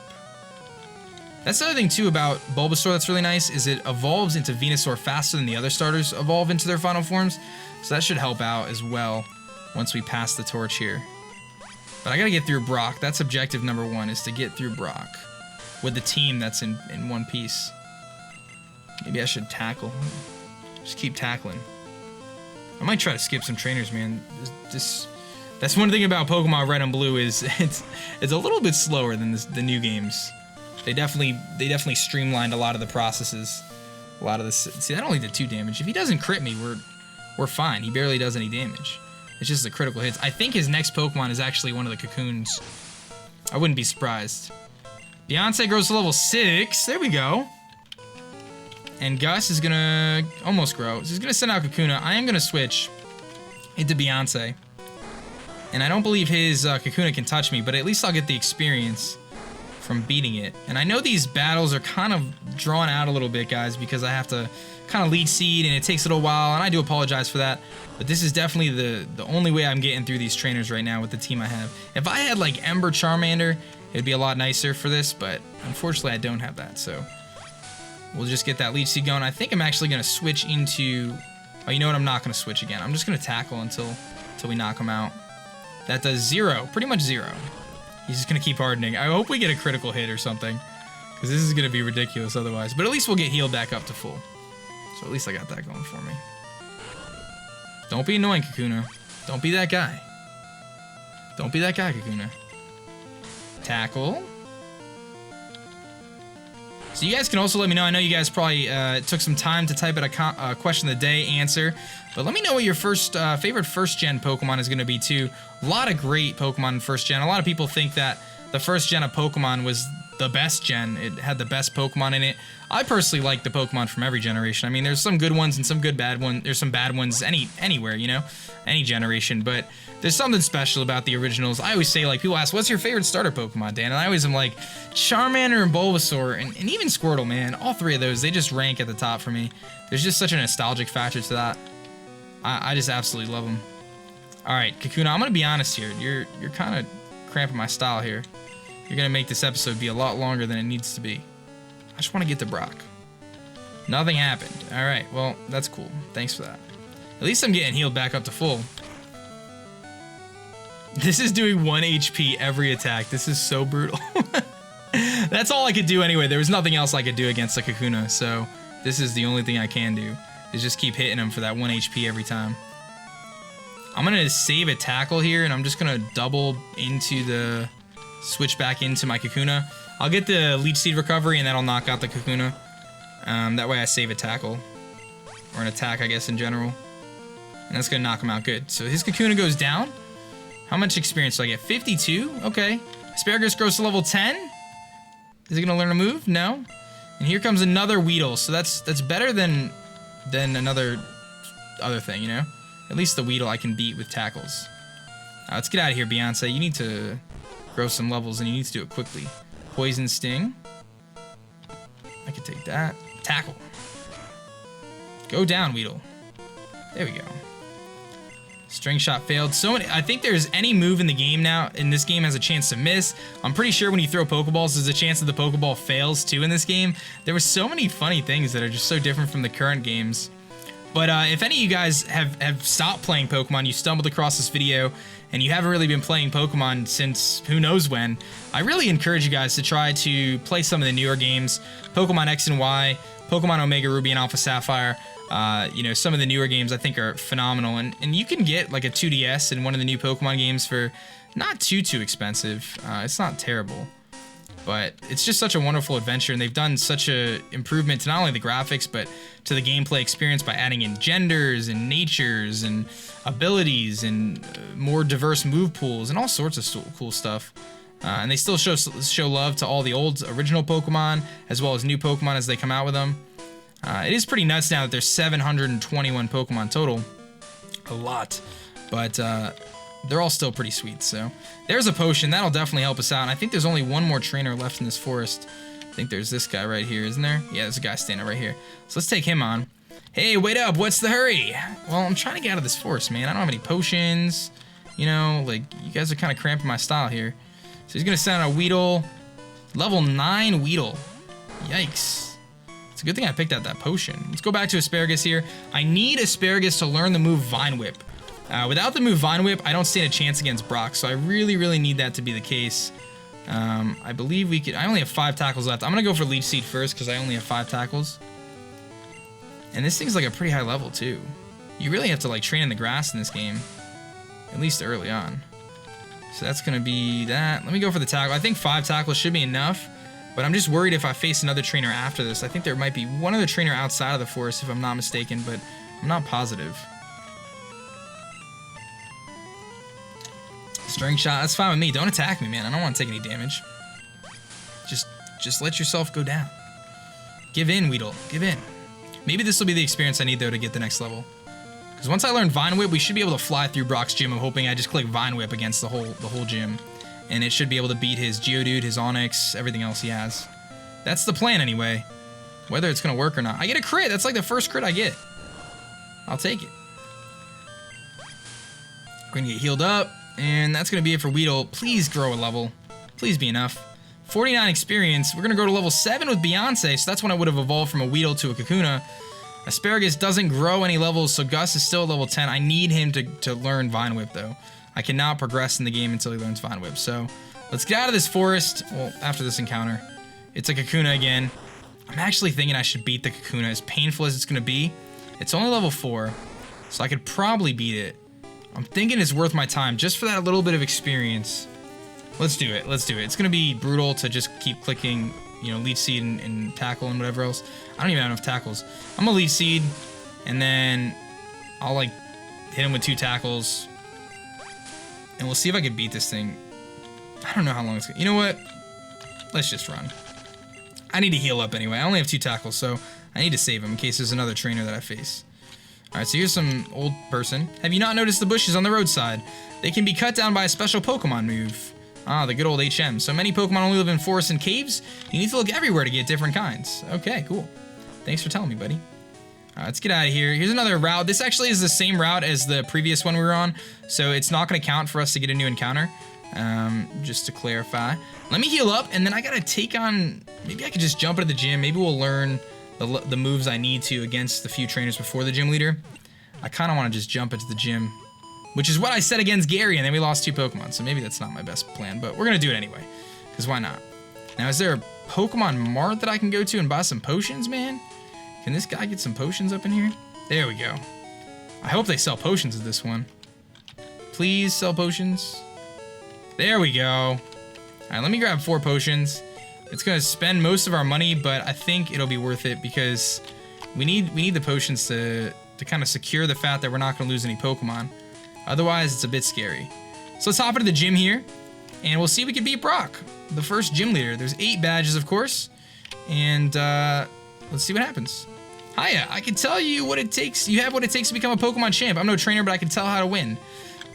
That's the other thing, too, about Bulbasaur that's really nice, is it evolves into Venusaur faster than the other starters evolve into their final forms. So that should help out as well once we pass the torch here. But I gotta get through Brock. That's objective number 1, is to get through Brock. With the team that's in one piece. Maybe I should tackle. Just keep tackling. I might try to skip some trainers, man. That's one thing about Pokemon Red and Blue is it's a little bit slower than the new games. They definitely streamlined a lot of the processes. A lot of this. See, that only did 2 damage. If he doesn't crit me, we're fine. He barely does any damage. It's just the critical hits. I think his next Pokemon is actually one of the Cocoons. I wouldn't be surprised. Beyonce grows to level 6. There we go. And Gus is gonna almost grow. So he's gonna send out Kakuna. I am gonna switch into Beyonce. And I don't believe his Kakuna can touch me, but at least I'll get the experience from beating it. And I know these battles are kind of drawn out a little bit, guys, because I have to kind of Leech Seed and it takes a little while, and I do apologize for that. But this is definitely the only way I'm getting through these trainers right now with the team I have. If I had like Ember Charmander, it'd be a lot nicer for this, but unfortunately I don't have that, so we'll just get that Leech Seed going. I think I'm actually going to switch into... Oh, you know what? I'm not going to switch again. I'm just going to tackle until we knock him out. That does 0. Pretty much 0. He's just going to keep hardening. I hope we get a critical hit or something, because this is going to be ridiculous otherwise. But at least we'll get healed back up to full. So at least I got that going for me. Don't be annoying, Kakuna. Don't be that guy. Don't be that guy, Kakuna. Tackle. So you guys can also let me know. I know you guys probably took some time to type out a question of the day answer, but let me know what your favorite first-gen Pokemon is going to be too. A lot of great Pokemon in first-gen. A lot of people think that the first gen of Pokemon was the best gen. It had the best Pokemon in it. I personally like the Pokemon from every generation. I mean, there's some good ones and some bad ones. There's some bad ones anywhere, you know, any generation. But there's something special about the originals. I always say, like, people ask, what's your favorite starter Pokemon, Dan? And I always am like, Charmander and Bulbasaur and even Squirtle, man. All three of those, they just rank at the top for me. There's just such a nostalgic factor to that. I just absolutely love them. All right, Kakuna, I'm gonna be honest here. You're kind of cramping my style here. You're gonna make this episode be a lot longer than it needs to be. I just want to get to Brock. Nothing happened. All right, well, that's cool. Thanks for that. At least I'm getting healed back up to full. This is doing 1 HP every attack. This is so brutal. That's all I could do anyway. There was nothing else I could do against the Kakuna, so this is the only thing I can do, is just keep hitting him for that 1 HP every time. I'm gonna save a tackle here, and I'm just gonna double into the... switch back into my Kakuna. I'll get the Leech Seed recovery, and that'll knock out the Kakuna. That way I save a tackle. Or an attack, I guess, in general. And that's gonna knock him out good. So his Kakuna goes down. How much experience do I get? 52? Okay. Asparagus grows to level 10. Is he gonna learn a move? No. And here comes another Weedle. So that's better than another other thing, you know? At least the Weedle I can beat with tackles. Let's get out of here, Beyonce. You need to grow some levels, and you need to do it quickly. Poison Sting. I could take that. Tackle. Go down, Weedle. There we go. String Shot failed. So many. I think there's any move in the game now, in this game, has a chance to miss. I'm pretty sure when you throw Pokeballs, there's a chance that the Pokeball fails too in this game. There were so many funny things that are just so different from the current games. But if any of you guys have stopped playing Pokemon, you stumbled across this video, and you haven't really been playing Pokemon since who knows when, I really encourage you guys to try to play some of the newer games. Pokemon X and Y, Pokemon Omega Ruby and Alpha Sapphire. You know, some of the newer games I think are phenomenal. And you can get like a 2DS in one of the new Pokemon games for not too expensive. It's not terrible. But it's just such a wonderful adventure, and they've done such a improvement to not only the graphics, but to the gameplay experience by adding in genders and natures and abilities and more diverse move pools and all sorts of cool stuff. And they still show love to all the old original Pokemon, as well as new Pokemon as they come out with them. It is pretty nuts now that there's 721 Pokemon total. A lot. But they're all still pretty sweet, so there's a potion that'll definitely help us out. And I think there's only one more trainer left in this forest. I think there's this guy right here, isn't there? Yeah, there's a guy standing right here. So let's take him on. Hey, wait up, what's the hurry? Well, I'm trying to get out of this forest, man. I don't have any potions. You know, like, you guys are kind of cramping my style here. So he's gonna send out a Weedle. Level 9 Weedle. Yikes. It's a good thing I picked out that potion. Let's go back to Asparagus here. I need Asparagus to learn the move Vine Whip. Without the move Vine Whip, I don't stand a chance against Brock, so I really need that to be the case. I believe we could... I only have 5 tackles left. I'm going to go for Leech Seed first, because I only have 5 tackles. And this thing's like a pretty high level, too. You really have to like train in the grass in this game. At least early on. So that's going to be that. Let me go for the tackle. I think 5 tackles should be enough, but I'm just worried if I face another trainer after this. I think there might be one other trainer outside of the forest, if I'm not mistaken, but I'm not positive. String Shot, that's fine with me. Don't attack me, man. I don't want to take any damage. Just let yourself go down. Give in, Weedle. Give in. Maybe this will be the experience I need, though, to get the next level. Because once I learn Vine Whip, we should be able to fly through Brock's gym. I'm hoping I just click Vine Whip against the whole gym. And it should be able to beat his Geodude, his Onix, everything else he has. That's the plan, anyway. Whether it's going to work or not. I get a crit. That's like the first crit I get. I'll take it. We're going to get healed up. And that's going to be it for Weedle. Please grow a level. Please be enough. 49 experience. We're going to go to level 7 with Beyonce, so that's when I would have evolved from a Weedle to a Kakuna. Asparagus doesn't grow any levels, so Gus is still at level 10. I need him to learn Vine Whip, though. I cannot progress in the game until he learns Vine Whip. So let's get out of this forest. Well, after this encounter. It's a Kakuna again. I'm actually thinking I should beat the Kakuna, as painful as it's going to be. It's only level 4, so I could probably beat it. I'm thinking it's worth my time, just for that little bit of experience. Let's do it. Let's do it. It's going to be brutal to just keep clicking, you know, Leech Seed and Tackle and whatever else. I don't even have enough tackles. I'm gonna Leech Seed, and then I'll like hit him with 2 tackles, and we'll see if I can beat this thing. I don't know how long it's gonna. You know what? Let's just run. I need to heal up anyway. I only have 2 tackles, so I need to save him in case there's another trainer that I face. Alright, so here's some old person. Have you not noticed the bushes on the roadside? They can be cut down by a special Pokemon move. Ah, the good old HM. So many Pokemon only live in forests and caves. You need to look everywhere to get different kinds. Okay, cool. Thanks for telling me, buddy. Alright, let's get out of here. Here's another route. This actually is the same route as the previous one we were on, so it's not going to count for us to get a new encounter. Just to clarify. Let me heal up, and then I gotta take on... Maybe I could just jump into the gym. Maybe we'll learn the moves I need to against the few trainers before the gym leader. I kind of want to just jump into the gym, which is what I said against Gary, and then we lost 2 Pokemon, so maybe that's not my best plan, but we're gonna do it anyway, because why not? Now, is there a Pokemon Mart that I can go to and buy some potions, man? Can this guy get some potions up in here? There we go. I hope they sell potions at this one. Please sell potions. There we go. All right, let me grab 4 potions. It's gonna spend most of our money, but I think it'll be worth it because we need the potions to kind of secure the fact that we're not gonna lose any Pokemon. Otherwise, it's a bit scary. So let's hop into the gym here, and we'll see if we can beat Brock, the first gym leader. There's 8 badges, of course, and let's see what happens. Hiya, I can tell you what it takes. You have what it takes to become a Pokemon champ. I'm no trainer, but I can tell how to win.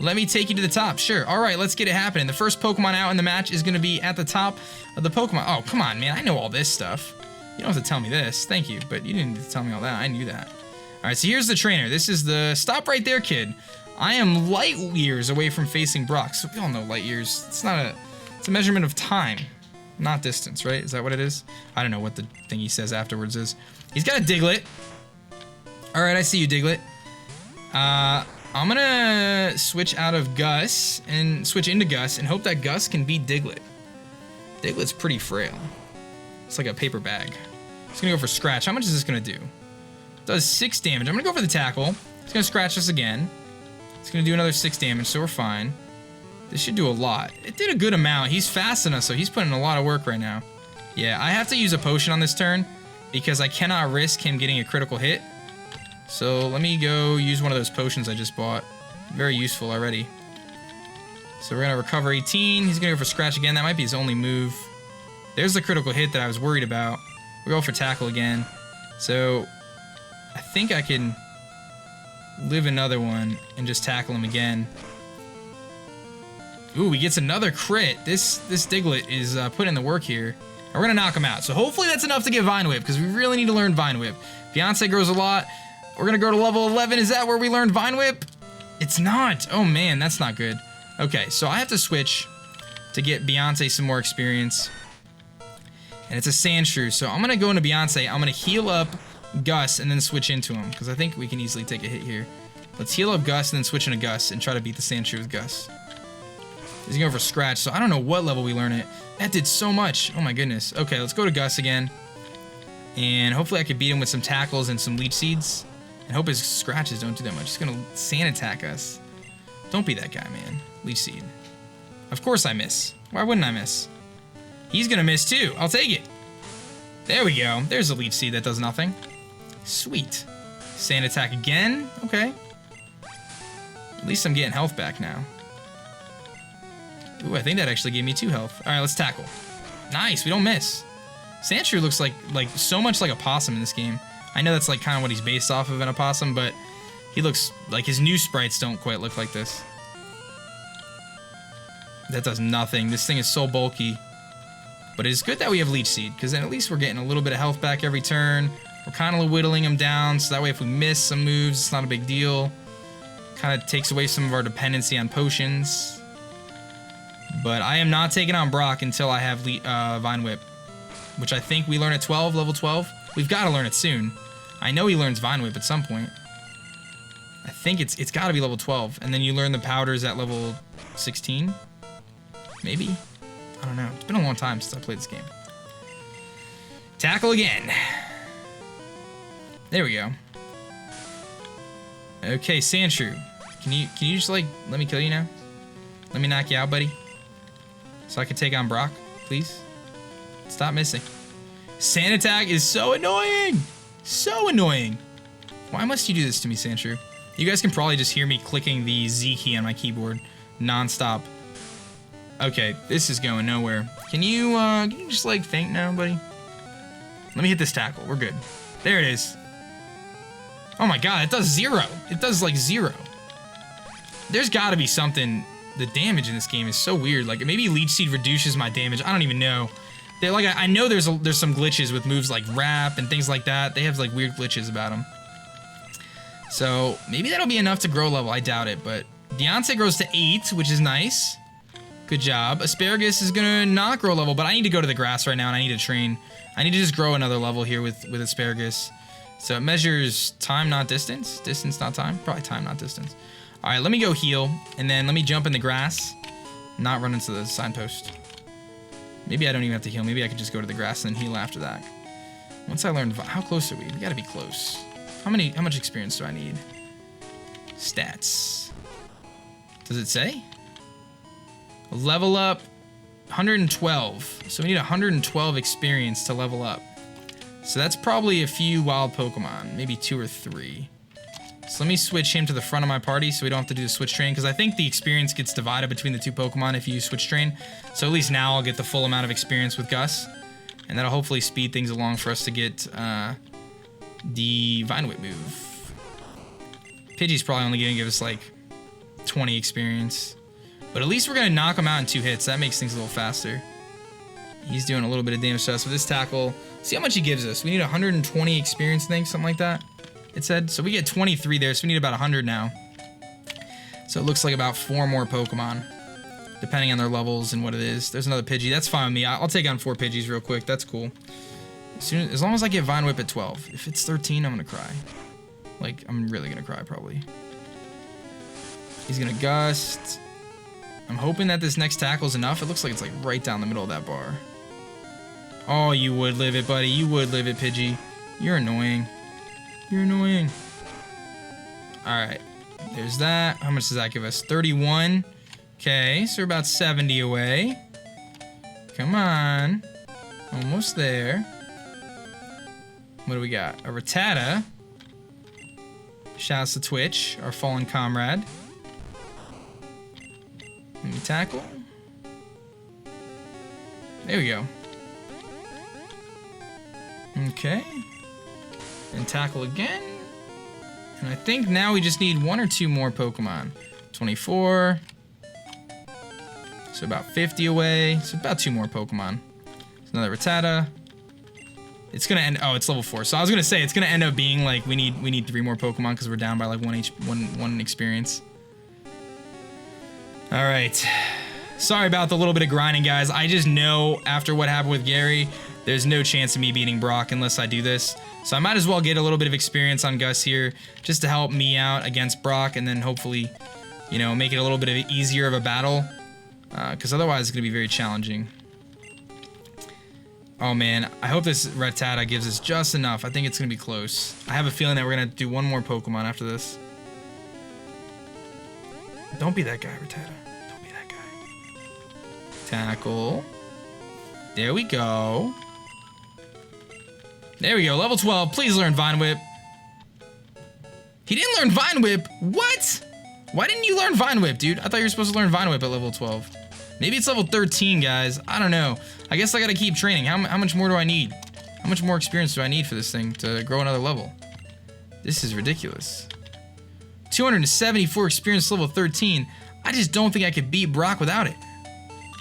Let me take you to the top. Sure. All right, let's get it happening. The first Pokemon out in the match is going to be at the top of the Pokemon. Oh, come on, man. I know all this stuff. You don't have to tell me this. Thank you, but you didn't need to tell me all that. I knew that. All right, so here's the trainer. This is the... Stop right there, kid. I am light years away from facing Brock. So we all know light years. It's not a... It's a measurement of time, not distance, right? Is that what it is? I don't know what the thing he says afterwards is. He's got a Diglett. All right, I see you, Diglett. I'm gonna switch out of Gus and switch into Gus and hope that Gus can beat Diglett. Diglett's pretty frail. It's like a paper bag. It's gonna go for Scratch. How much is this gonna do? It does 6 damage. I'm gonna go for the Tackle. It's gonna scratch us again. It's gonna do another 6 damage, so we're fine. This should do a lot. It did a good amount. He's faster than us, so he's putting in a lot of work right now. Yeah, I have to use a potion on this turn because I cannot risk him getting a critical hit. So let me go use one of those potions I just bought. Very useful already. So we're gonna recover 18. He's gonna go for Scratch again. That might be his only move. There's the critical hit that I was worried about. We'll go for Tackle again. So I think I can live another one and just tackle him again. Ooh, he gets another crit. This Diglett is putting in the work here. And we're gonna knock him out. So hopefully that's enough to get Vine Whip because we really need to learn Vine Whip. Beyonce grows a lot. We're gonna go to level 11. Is that where we learned Vine Whip? It's not. Oh man, that's not good. Okay, so I have to switch to get Beyonce some more experience. And it's a Sandshrew, so I'm gonna go into Beyonce. I'm gonna heal up Gus and then switch into him because I think we can easily take a hit here. Let's heal up Gus and then switch into Gus and try to beat the Sandshrew with Gus. He's going for Scratch, so I don't know what level we learn it. That did so much. Oh my goodness. Okay, let's go to Gus again. And hopefully I can beat him with some tackles and some Leech Seeds. And hope his scratches don't do that much. He's gonna sand attack us. Don't be that guy, man. Leech Seed. Of course I miss. Why wouldn't I miss? He's gonna miss too. I'll take it. There we go. There's a Leech Seed that does nothing. Sweet. Sand attack again. Okay. At least I'm getting health back now. Ooh, I think that actually gave me 2 health. All right, let's tackle. Nice. We don't miss. Sandshrew looks like so much like a possum in this game. I know that's like kind of what he's based off of in a possum, but he looks like his new sprites don't quite look like this. That does nothing. This thing is so bulky. But it's good that we have Leech Seed, because then at least we're getting a little bit of health back every turn. We're kind of whittling him down, so that way if we miss some moves, it's not a big deal. Kind of takes away some of our dependency on potions. But I am not taking on Brock until I have Vine Whip, which I think we learn at 12, level 12. We've got to learn it soon. I know he learns Vine Whip at some point. I think it's got to be level 12. And then you learn the powders at level 16? Maybe? I don't know. It's been a long time since I played this game. Tackle again. There we go. Okay, Sandshrew. Can you just, like, let me kill you now? Let me knock you out, buddy. So I can take on Brock, please? Stop missing. Sand attack is so annoying. So annoying. Why must you do this to me, Sandshrew? You guys can probably just hear me clicking the Z key on my keyboard non-stop. Okay, this is going nowhere. Can you just like faint now, buddy? Let me hit this tackle. We're good. There it is. Oh my god, it does 0. It does like 0. There's gotta be something. The damage in this game is so weird. Like maybe Leech Seed reduces my damage. I don't even know. They're like I know there's some glitches with moves like Wrap and things like that. They have like weird glitches about them. So maybe that'll be enough to grow level. I doubt it, but Deontay grows to 8, which is nice. Good job. Asparagus is gonna not grow level, but I need to go to the grass right now and I need to train. I need to just grow another level here with Asparagus. So it measures time, not distance. Distance, not time. Probably time, not distance. All right, let me go heal, and then let me jump in the grass. Not run into the signpost. Maybe I don't even have to heal. Maybe I could just go to the grass and heal after that. Once I learn, how close are we? We gotta be close. How much experience do I need? Stats. Does it say? Level up 112. So we need 112 experience to level up. So that's probably a few wild Pokemon, maybe 2 or 3. So let me switch him to the front of my party so we don't have to do the switch train, because I think the experience gets divided between the 2 Pokemon if you use switch train. So at least now I'll get the full amount of experience with Gus. And that'll hopefully speed things along for us to get the Vine Whip move. Pidgey's probably only gonna give us like 20 experience. But at least we're gonna knock him out in 2 hits. That makes things a little faster. He's doing a little bit of damage to us with this tackle. See how much he gives us. We need 120 experience, I think, something like that. It said. So we get 23 there, so we need about 100 now. So it looks like about 4 more Pokemon, depending on their levels and what it is. There's another Pidgey. That's fine with me. I'll take on 4 Pidgeys real quick. That's cool. As long as I get Vine Whip at 12. If it's 13, I'm gonna cry. Like, I'm really gonna cry, probably. He's gonna Gust. I'm hoping that this next tackle is enough. It looks like it's like right down the middle of that bar. Oh, you would live it, buddy. You would live it, Pidgey. You're annoying. You're annoying. Alright. There's that. How much does that give us? 31. Okay, so we're about 70 away. Come on. Almost there. What do we got? A Rattata. Shouts to Twitch, our fallen comrade. Let me tackle. There we go. Okay. And tackle again. And I think now we just need 1 or 2 more Pokemon. 24. So about 50 away. So about 2 more Pokemon. So another Rattata. It's gonna end. Oh, it's level 4. So I was gonna say it's gonna end up being like we need 3 more Pokemon because we're down by like one experience. All right. Sorry about the little bit of grinding, guys. I just know after what happened with Gary, there's no chance of me beating Brock unless I do this. So I might as well get a little bit of experience on Gus here just to help me out against Brock, and then hopefully, you know, make it a little bit of easier of a battle, because otherwise it's gonna be very challenging. Oh man, I hope this Rattata gives us just enough. I think it's gonna be close. I have a feeling that we're gonna do 1 more Pokemon after this. Don't be that guy, Rattata. Don't be that guy. Tackle. There we go. There we go, level 12. Please learn Vine Whip. He didn't learn Vine Whip? What? Why didn't you learn Vine Whip, dude? I thought you were supposed to learn Vine Whip at level 12. Maybe it's level 13, guys. I don't know. I guess I gotta keep training. How much more do I need? How much more experience do I need for this thing to grow another level? This is ridiculous. 274 experience, level 13. I just don't think I could beat Brock without it.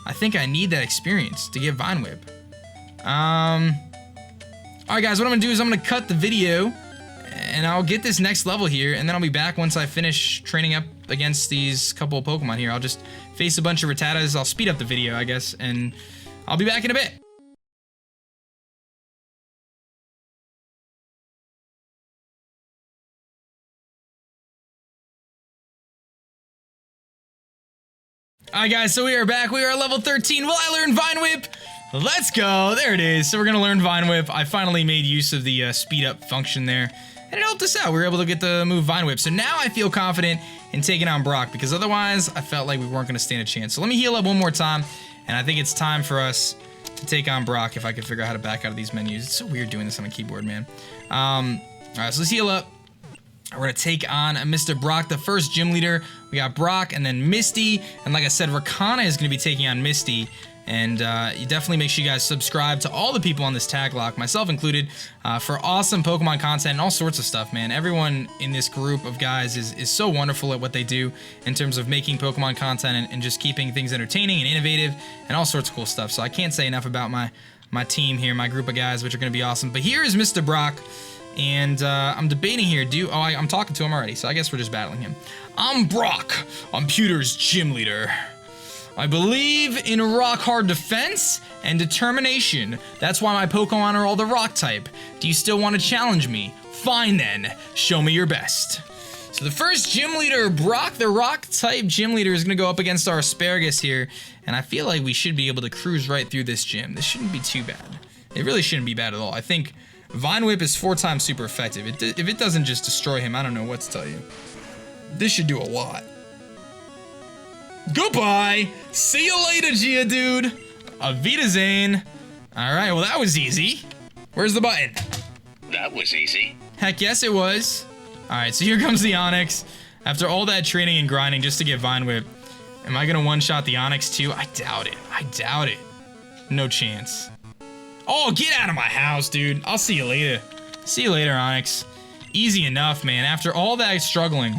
I think I need that experience to get Vine Whip. Alright guys, what I'm gonna do is I'm gonna cut the video and I'll get this next level here, and then I'll be back once I finish training up against these couple of Pokemon here. I'll just face a bunch of Rattatas. I'll speed up the video, I guess, and I'll be back in a bit. Alright guys, so we are back. We are at level 13. Will I learn Vine Whip? Let's go. There it is. So we're gonna learn Vine Whip. I finally made use of the speed up function there, and it helped us out. We were able to get the move Vine Whip. So now I feel confident in taking on Brock, because otherwise I felt like we weren't gonna stand a chance. So let me heal up one more time, and I think it's time for us to take on Brock if I could figure out how to back out of these menus. It's so weird doing this on a keyboard, man. All right, so let's heal up. We're gonna take on Mr. Brock, the first gym leader. We got Brock and then Misty. And like I said, Rakana is gonna be taking on Misty. And you definitely make sure you guys subscribe to all the people on this tag lock, myself included, for awesome Pokemon content and all sorts of stuff, man. Everyone in this group of guys is so wonderful at what they do in terms of making Pokemon content and just keeping things entertaining and innovative and all sorts of cool stuff. So I can't say enough about my team here, my group of guys, which are gonna be awesome. But here is Mr. Brock. And I'm debating here. I'm talking to him already, so I guess we're just battling him. I'm Brock. I'm Pewter's gym leader. I believe in rock hard defense and determination. That's why my Pokemon are all the rock type. Do you still want to challenge me? Fine then. Show me your best. So the first gym leader, Brock, the rock type gym leader, is going to go up against our Asparagus here. And I feel like we should be able to cruise right through this gym. This shouldn't be too bad. It really shouldn't be bad at all. I think Vine Whip is 4 times super effective. If it doesn't just destroy him, I don't know what to tell you. This should do a lot. Goodbye! See you later, Geodude! Avita Zane. Alright, well that was easy. Where's the button? That was easy. Heck yes it was. Alright, so here comes the Onix. After all that training and grinding just to get Vine Whip, am I gonna one-shot the Onix too? I doubt it. I doubt it. No chance. Oh, get out of my house, dude. I'll see you later. See you later, Onix. Easy enough, man. After all that struggling,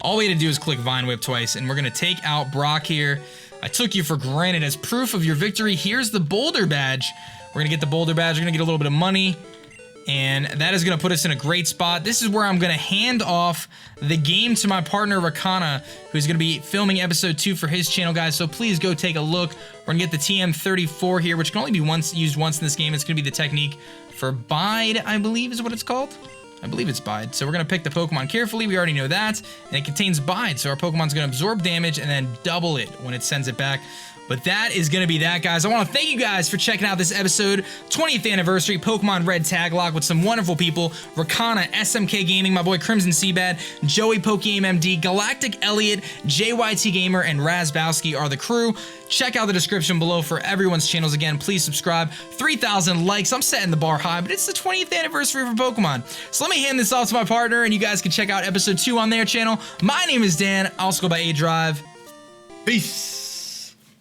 all we had to do is click Vine Whip twice, and we're gonna take out Brock here. I took you for granted. As proof of your victory, here's the Boulder Badge. We're gonna get the Boulder Badge. We're gonna get a little bit of money, and that is gonna put us in a great spot. This is where I'm gonna hand off the game to my partner, Rakana, who's gonna be filming episode 2 for his channel, guys, so please go take a look. We're gonna get the TM34 here, which can only be used once in this game. It's gonna be the technique for Bide, I believe is what it's called. I believe it's Bide. So we're gonna pick the Pokemon carefully. We already know that. And it contains Bide, so our Pokemon's gonna absorb damage and then double it when it sends it back. But that is gonna be that, guys. I wanna thank you guys for checking out this episode, 20th anniversary Pokemon Red Tag Lock with some wonderful people. Rakana, SMK Gaming, my boy Crimson Seabad, Joey Pokegame MD, Galactic Elliot, JYT Gamer, and Razbowski are the crew. Check out the description below for everyone's channels. Again, please subscribe. 3,000 likes. I'm setting the bar high, but it's the 20th anniversary for Pokemon. So let me hand this off to my partner, and you guys can check out episode 2 on their channel. My name is Dan. I also go by aDrive. Peace.